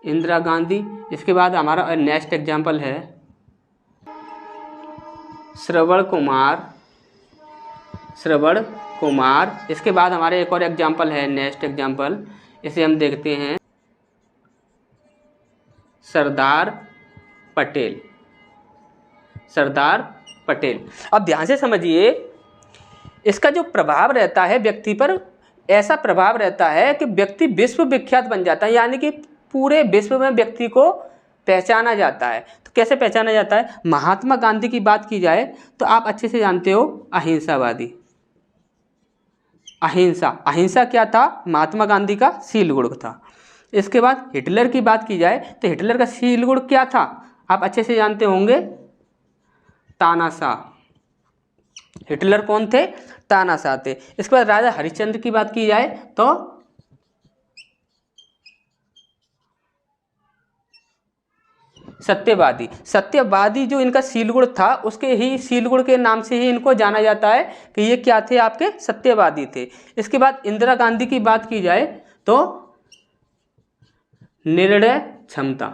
इंदिरा गांधी। इसके बाद हमारा नेक्स्ट एग्जाम्पल है श्रवण कुमार, श्रवण कुमार। इसके बाद हमारे एक और एग्जाम्पल है, नेक्स्ट एग्जाम्पल, इसे हम देखते हैं सरदार पटेल, सरदार पटेल। अब ध्यान से समझिए, इसका जो प्रभाव रहता है व्यक्ति पर, ऐसा प्रभाव रहता है कि व्यक्ति विश्व विख्यात बन जाता है, यानी कि पूरे विश्व में व्यक्ति को पहचाना जाता है। तो कैसे पहचाना जाता है, महात्मा गांधी की बात की जाए तो आप अच्छे से जानते हो अहिंसावादी, अहिंसा, अहिंसा क्या था, महात्मा गांधी का शील गुण था। इसके बाद हिटलर की बात की जाए तो हिटलर का शील गुण क्या था, आप अच्छे से जानते होंगे, तानाशाह। हिटलर कौन थे, तानाशाह थे। इसके बाद राजा हरिश्चंद्र की बात की जाए तो सत्यवादी, सत्यवादी जो इनका शीलगुण था, उसके ही शीलगुण के नाम से ही इनको जाना जाता है कि ये क्या थे, आपके सत्यवादी थे। इसके बाद इंदिरा गांधी की बात की जाए तो निर्णय क्षमता,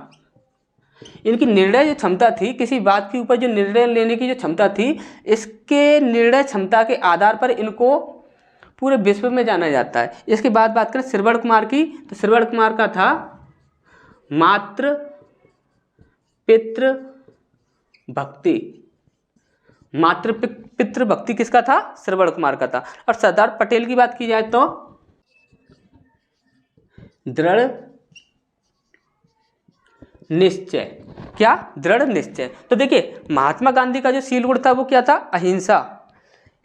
इनकी निर्णय जो क्षमता थी, किसी बात के ऊपर जो निर्णय लेने की जो क्षमता थी, इसके निर्णय क्षमता के आधार पर इनको पूरे विश्व में जाना जाता है। इसके बाद बात करें श्रवण कुमार की, तो श्रवण कुमार का था मातृ पितृ भक्ति, मातृ पितृ भक्ति किसका था, श्रवण कुमार का था। और सरदार पटेल की बात की जाए तो दृढ़ निश्चय, क्या, दृढ़ निश्चय। तो देखिए महात्मा गांधी का जो शील गुण था वो क्या था, अहिंसा,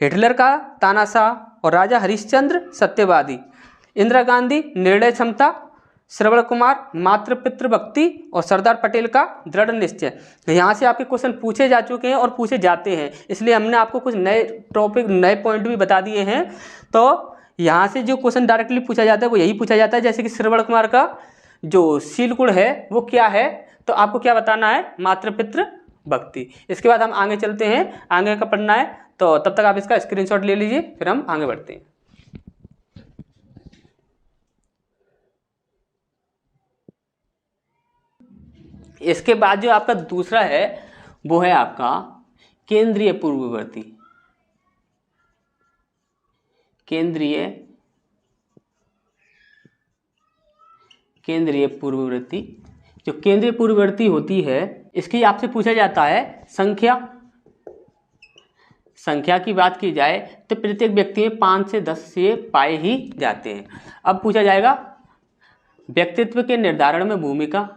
हिटलर का तानाशाह और राजा हरिश्चंद्र सत्यवादी, इंदिरा गांधी निर्णय क्षमता, श्रवण कुमार मातृ पितृ भक्ति और सरदार पटेल का दृढ़ निश्चय। यहाँ से आपके क्वेश्चन पूछे जा चुके हैं और पूछे जाते हैं, इसलिए हमने आपको कुछ नए टॉपिक, नए पॉइंट भी बता दिए हैं। तो यहाँ से जो क्वेश्चन डायरेक्टली पूछा जाता है वो यही पूछा जाता है, जैसे कि श्रवण कुमार का जो शील गुण है वो क्या है, तो आपको क्या बताना है, मातृ पितृ भक्ति। इसके बाद हम आगे चलते हैं, आगे का पढ़ना है, तो तब तक आप इसका स्क्रीनशॉट ले लीजिए, फिर हम आगे बढ़ते हैं। इसके बाद जो आपका दूसरा है वो है आपका केंद्रीय पूर्ववर्ती, केंद्रीय पूर्ववर्ती। जो केंद्रीय पूर्ववर्ती होती है, इसकी आपसे पूछा जाता है संख्या, संख्या की बात की जाए तो प्रत्येक व्यक्ति में 5 से 10 से पाए ही जाते हैं। अब पूछा जाएगा व्यक्तित्व के निर्धारण में भूमिका,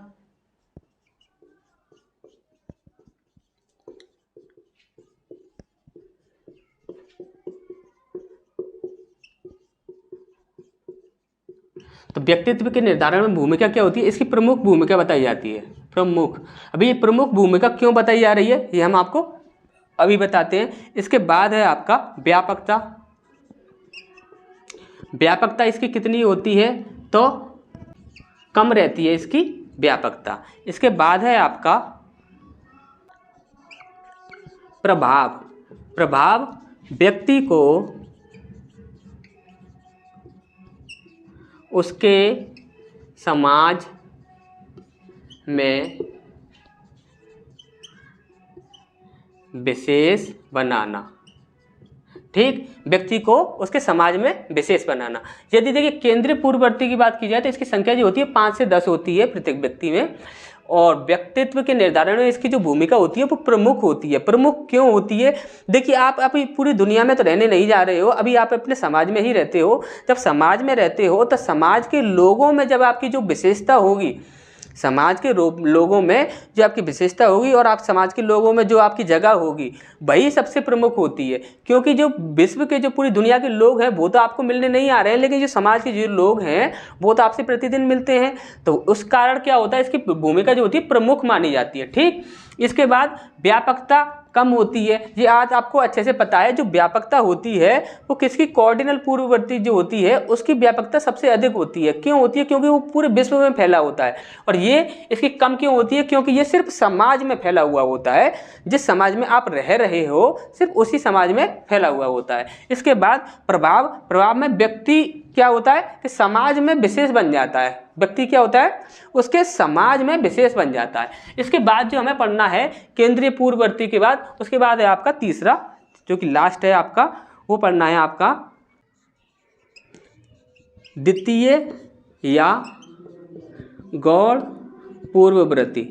तो व्यक्तित्व के निर्धारण में भूमिका क्या होती है, इसकी प्रमुख भूमिका बताई जाती है। प्रमुख, अभी ये प्रमुख भूमिका क्यों बताई जा रही है ये हम आपको अभी बताते हैं। इसके बाद है आपका व्यापकता। व्यापकता इसकी कितनी होती है, तो कम रहती है इसकी व्यापकता। इसके बाद है आपका प्रभाव। प्रभाव व्यक्ति को उसके समाज में विशेष बनाना। ठीक, व्यक्ति को उसके समाज में विशेष बनाना। यदि देखिए केंद्रीय पूर्ववर्ती की बात की जाए तो इसकी संख्या जो होती है 5 से 10 होती है प्रत्येक व्यक्ति में, और व्यक्तित्व के निर्धारण में इसकी जो भूमिका होती है वो प्रमुख होती है। प्रमुख क्यों होती है, देखिए आप अभी पूरी दुनिया में तो रहने नहीं जा रहे हो, अभी आप अपने समाज में ही रहते हो। जब समाज में रहते हो तो समाज के लोगों में जब आपकी जो विशेषता होगी, समाज के लोगों में जो आपकी विशेषता होगी और आप समाज के लोगों में जो आपकी जगह होगी वही सबसे प्रमुख होती है। क्योंकि जो विश्व के जो पूरी दुनिया के लोग हैं वो तो आपको मिलने नहीं आ रहे हैं, लेकिन जो समाज के जो लोग हैं वो तो आपसे प्रतिदिन मिलते हैं। तो उस कारण क्या होता है, इसकी भूमिका जो होती है प्रमुख मानी जाती है। ठीक, इसके बाद व्यापकता कम होती है। ये आज आपको अच्छे से पता है, जो व्यापकता होती है वो किसकी, कॉर्डिनल पूर्ववर्ती जो होती है उसकी व्यापकता सबसे अधिक होती है। क्यों होती है, क्योंकि वो पूरे विश्व में फैला होता है। और ये इसकी कम क्यों होती है, क्योंकि ये सिर्फ समाज में फैला हुआ होता है। जिस समाज में आप रह रहे हो सिर्फ उसी समाज में फैला हुआ होता है। इसके बाद प्रभाव। प्रभाव में व्यक्ति क्या होता है कि समाज में विशेष बन जाता है। व्यक्ति क्या होता है, उसके समाज में विशेष बन जाता है। इसके बाद जो हमें पढ़ना है केंद्रीय पूर्ववर्ती के बाद, उसके बाद है आपका तीसरा जो कि लास्ट है आपका, वो पढ़ना है आपका द्वितीय या गौड़ पूर्ववर्ती।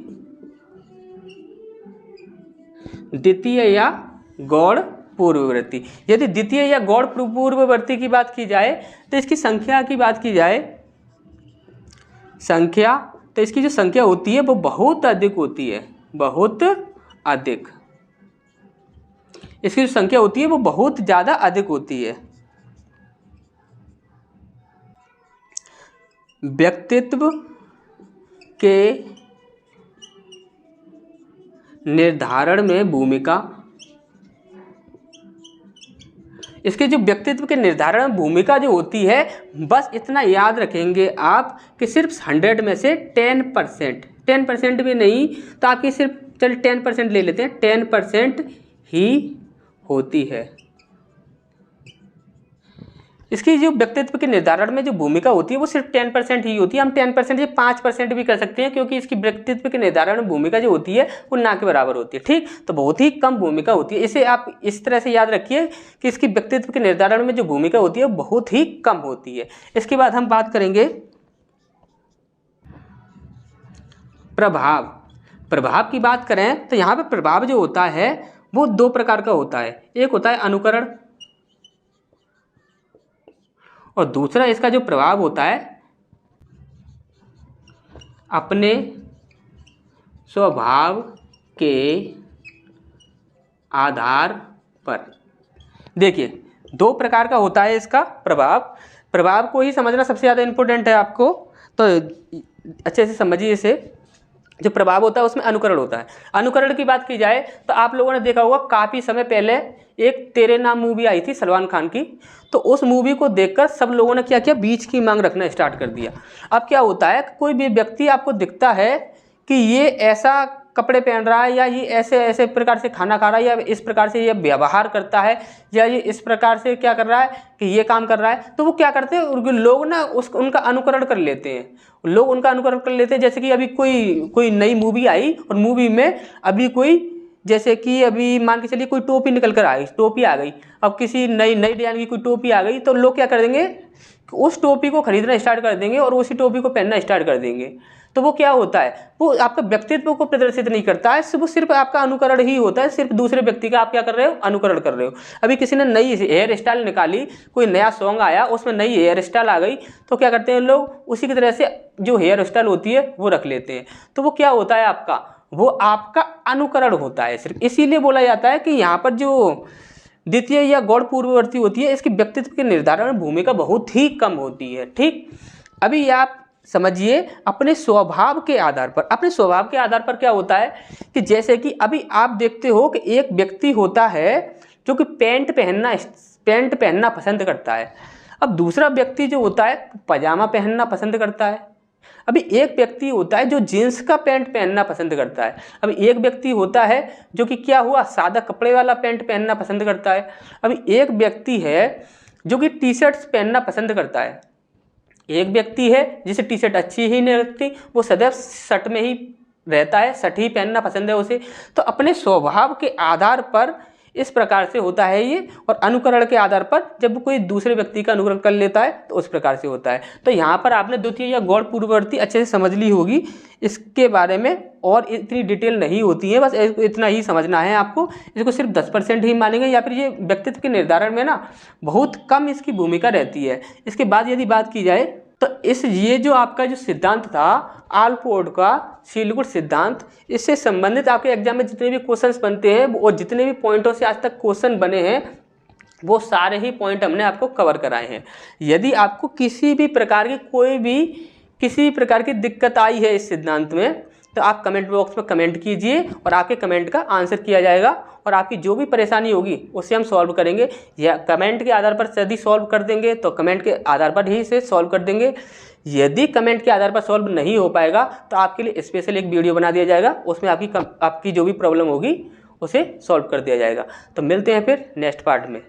द्वितीय या गौड़ पूर्ववर्ती। यदि द्वितीय या गौड़ पूर्ववर्ती की बात की जाए तो इसकी संख्या की बात की जाए, संख्या, तो इसकी जो संख्या होती है वो बहुत अधिक होती है, बहुत अधिक। इसकी जो संख्या होती है वो बहुत ज़्यादा अधिक होती है। व्यक्तित्व के निर्धारण में भूमिका, इसके जो व्यक्तित्व के निर्धारण में भूमिका जो होती है, बस इतना याद रखेंगे आप कि सिर्फ 100 में से 10% भी नहीं तो आपकी सिर्फ, चल 10% ले लेते हैं, 10% ही होती है। इसकी जो व्यक्तित्व के निर्धारण में जो भूमिका होती है वो सिर्फ 10% ही होती है। हम 10% या 5% भी कर सकते हैं, क्योंकि इसकी व्यक्तित्व के निर्धारण में भूमिका जो होती है वो ना के बराबर होती है। ठीक, तो बहुत ही कम भूमिका होती है। इसे आप इस तरह से याद रखिए कि इसकी व्यक्तित्व के निर्धारण में जो भूमिका होती है वो बहुत ही कम होती है। इसके बाद हम बात करेंगे प्रभाव। प्रभाव की बात करें तो यहाँ पे प्रभाव जो होता है वो 2 प्रकार का होता है। एक होता है अनुकरण, और दूसरा इसका जो प्रभाव होता है अपने स्वभाव के आधार पर। देखिए 2 प्रकार का होता है इसका प्रभाव। प्रभाव को ही समझना सबसे ज़्यादा इम्पोर्टेंट है आपको, तो अच्छे से समझिए इसे। जो प्रभाव होता है उसमें अनुकरण होता है। अनुकरण की बात की जाए तो आप लोगों ने देखा होगा काफ़ी समय पहले एक तेरे नाम मूवी आई थी सलमान खान की, तो उस मूवी को देखकर सब लोगों ने क्या किया, बीच की मांग रखना स्टार्ट कर दिया। अब क्या होता है, कोई भी व्यक्ति आपको दिखता है कि ये ऐसा कपड़े पहन रहा है, या ये ऐसे ऐसे प्रकार से खाना खा रहा है, या इस प्रकार से ये व्यवहार करता है, या ये इस प्रकार से क्या कर रहा है कि ये काम कर रहा है, तो वो क्या करते हैं, लोग ना उनका अनुकरण कर लेते हैं। लोग उनका अनुकरण कर लेते हैं। जैसे कि अभी कोई नई मूवी आई और मूवी में अभी कोई, जैसे कि अभी मान के चलिए कोई टोपी निकल कर आई, टोपी आ गई, अब किसी नई डिजाइन की कोई टोपी आ गई, तो लोग क्या कर देंगे, उस टोपी को खरीदना स्टार्ट कर देंगे और उसी टोपी को पहनना स्टार्ट कर देंगे। तो वो क्या होता है, वो आपका व्यक्तित्व को प्रदर्शित नहीं करता है, वो सिर्फ आपका अनुकरण ही होता है। सिर्फ दूसरे व्यक्ति का आप क्या कर रहे हो, अनुकरण कर रहे हो। अभी किसी ने नई हेयर स्टाइल निकाली, कोई नया सॉन्ग आया, उसमें नई हेयर स्टाइल आ गई, तो क्या करते हैं लोग, उसी की तरह से जो हेयर स्टाइल होती है वो रख लेते हैं। तो वो क्या होता है आपका, वो आपका अनुकरण होता है सिर्फ। इसीलिए बोला जाता है कि यहाँ पर जो द्वितीय या गौड़ पूर्ववर्ती होती है, इसकी व्यक्तित्व के निर्धारण में भूमिका बहुत ही कम होती है। ठीक, अभी आप समझिए अपने स्वभाव के आधार पर, अपने स्वभाव के आधार पर क्या होता है कि जैसे कि अभी आप देखते हो कि एक व्यक्ति होता है जो कि पैंट पहनना पसंद करता है। अब दूसरा व्यक्ति जो होता है पजामा पहनना पसंद करता है। अभी एक व्यक्ति होता है जो जीन्स का पैंट पहनना पसंद करता है। अभी एक व्यक्ति होता है जो कि क्या हुआ, सादा कपड़े वाला पैंट पहनना पसंद करता है। अभी एक व्यक्ति है जो कि टी शर्ट्स पहनना पसंद करता है। एक व्यक्ति है जिसे टी शर्ट अच्छी ही नहीं लगती, वो सदैव शर्ट में ही रहता है, शर्ट ही पहनना पसंद है उसे। तो अपने स्वभाव के आधार पर इस प्रकार से होता है ये, और अनुकरण के आधार पर जब कोई दूसरे व्यक्ति का अनुकरण कर लेता है तो उस प्रकार से होता है। तो यहाँ पर आपने द्वितीय या गौड़ पूर्ववर्ती अच्छे से समझ ली होगी। इसके बारे में और इतनी डिटेल नहीं होती है, बस इतना ही समझना है आपको। इसको सिर्फ 10% ही मानेंगे, या फिर ये व्यक्तित्व के निर्धारण में ना बहुत कम इसकी भूमिका रहती है। इसके बाद यदि बात की जाए तो ये जो आपका जो सिद्धांत था आलपोर्ट का सीलगुड सिद्धांत, इससे संबंधित आपके एग्जाम में जितने भी क्वेश्चंस बनते हैं और जितने भी पॉइंटों से आज तक क्वेश्चन बने हैं वो सारे ही पॉइंट हमने आपको कवर कराए हैं। यदि आपको किसी भी प्रकार की दिक्कत आई है इस सिद्धांत में तो आप कमेंट बॉक्स में कमेंट कीजिए और आपके कमेंट का आंसर किया जाएगा, और आपकी जो भी परेशानी होगी उसे हम सॉल्व करेंगे। या कमेंट के आधार पर यदि सॉल्व कर देंगे तो कमेंट के आधार पर ही इसे सॉल्व कर देंगे। यदि कमेंट के आधार पर सॉल्व नहीं हो पाएगा तो आपके लिए स्पेशल एक वीडियो बना दिया जाएगा, उसमें आपकी जो भी प्रॉब्लम होगी उसे सॉल्व कर दिया जाएगा। तो मिलते हैं फिर नेक्स्ट पार्ट में।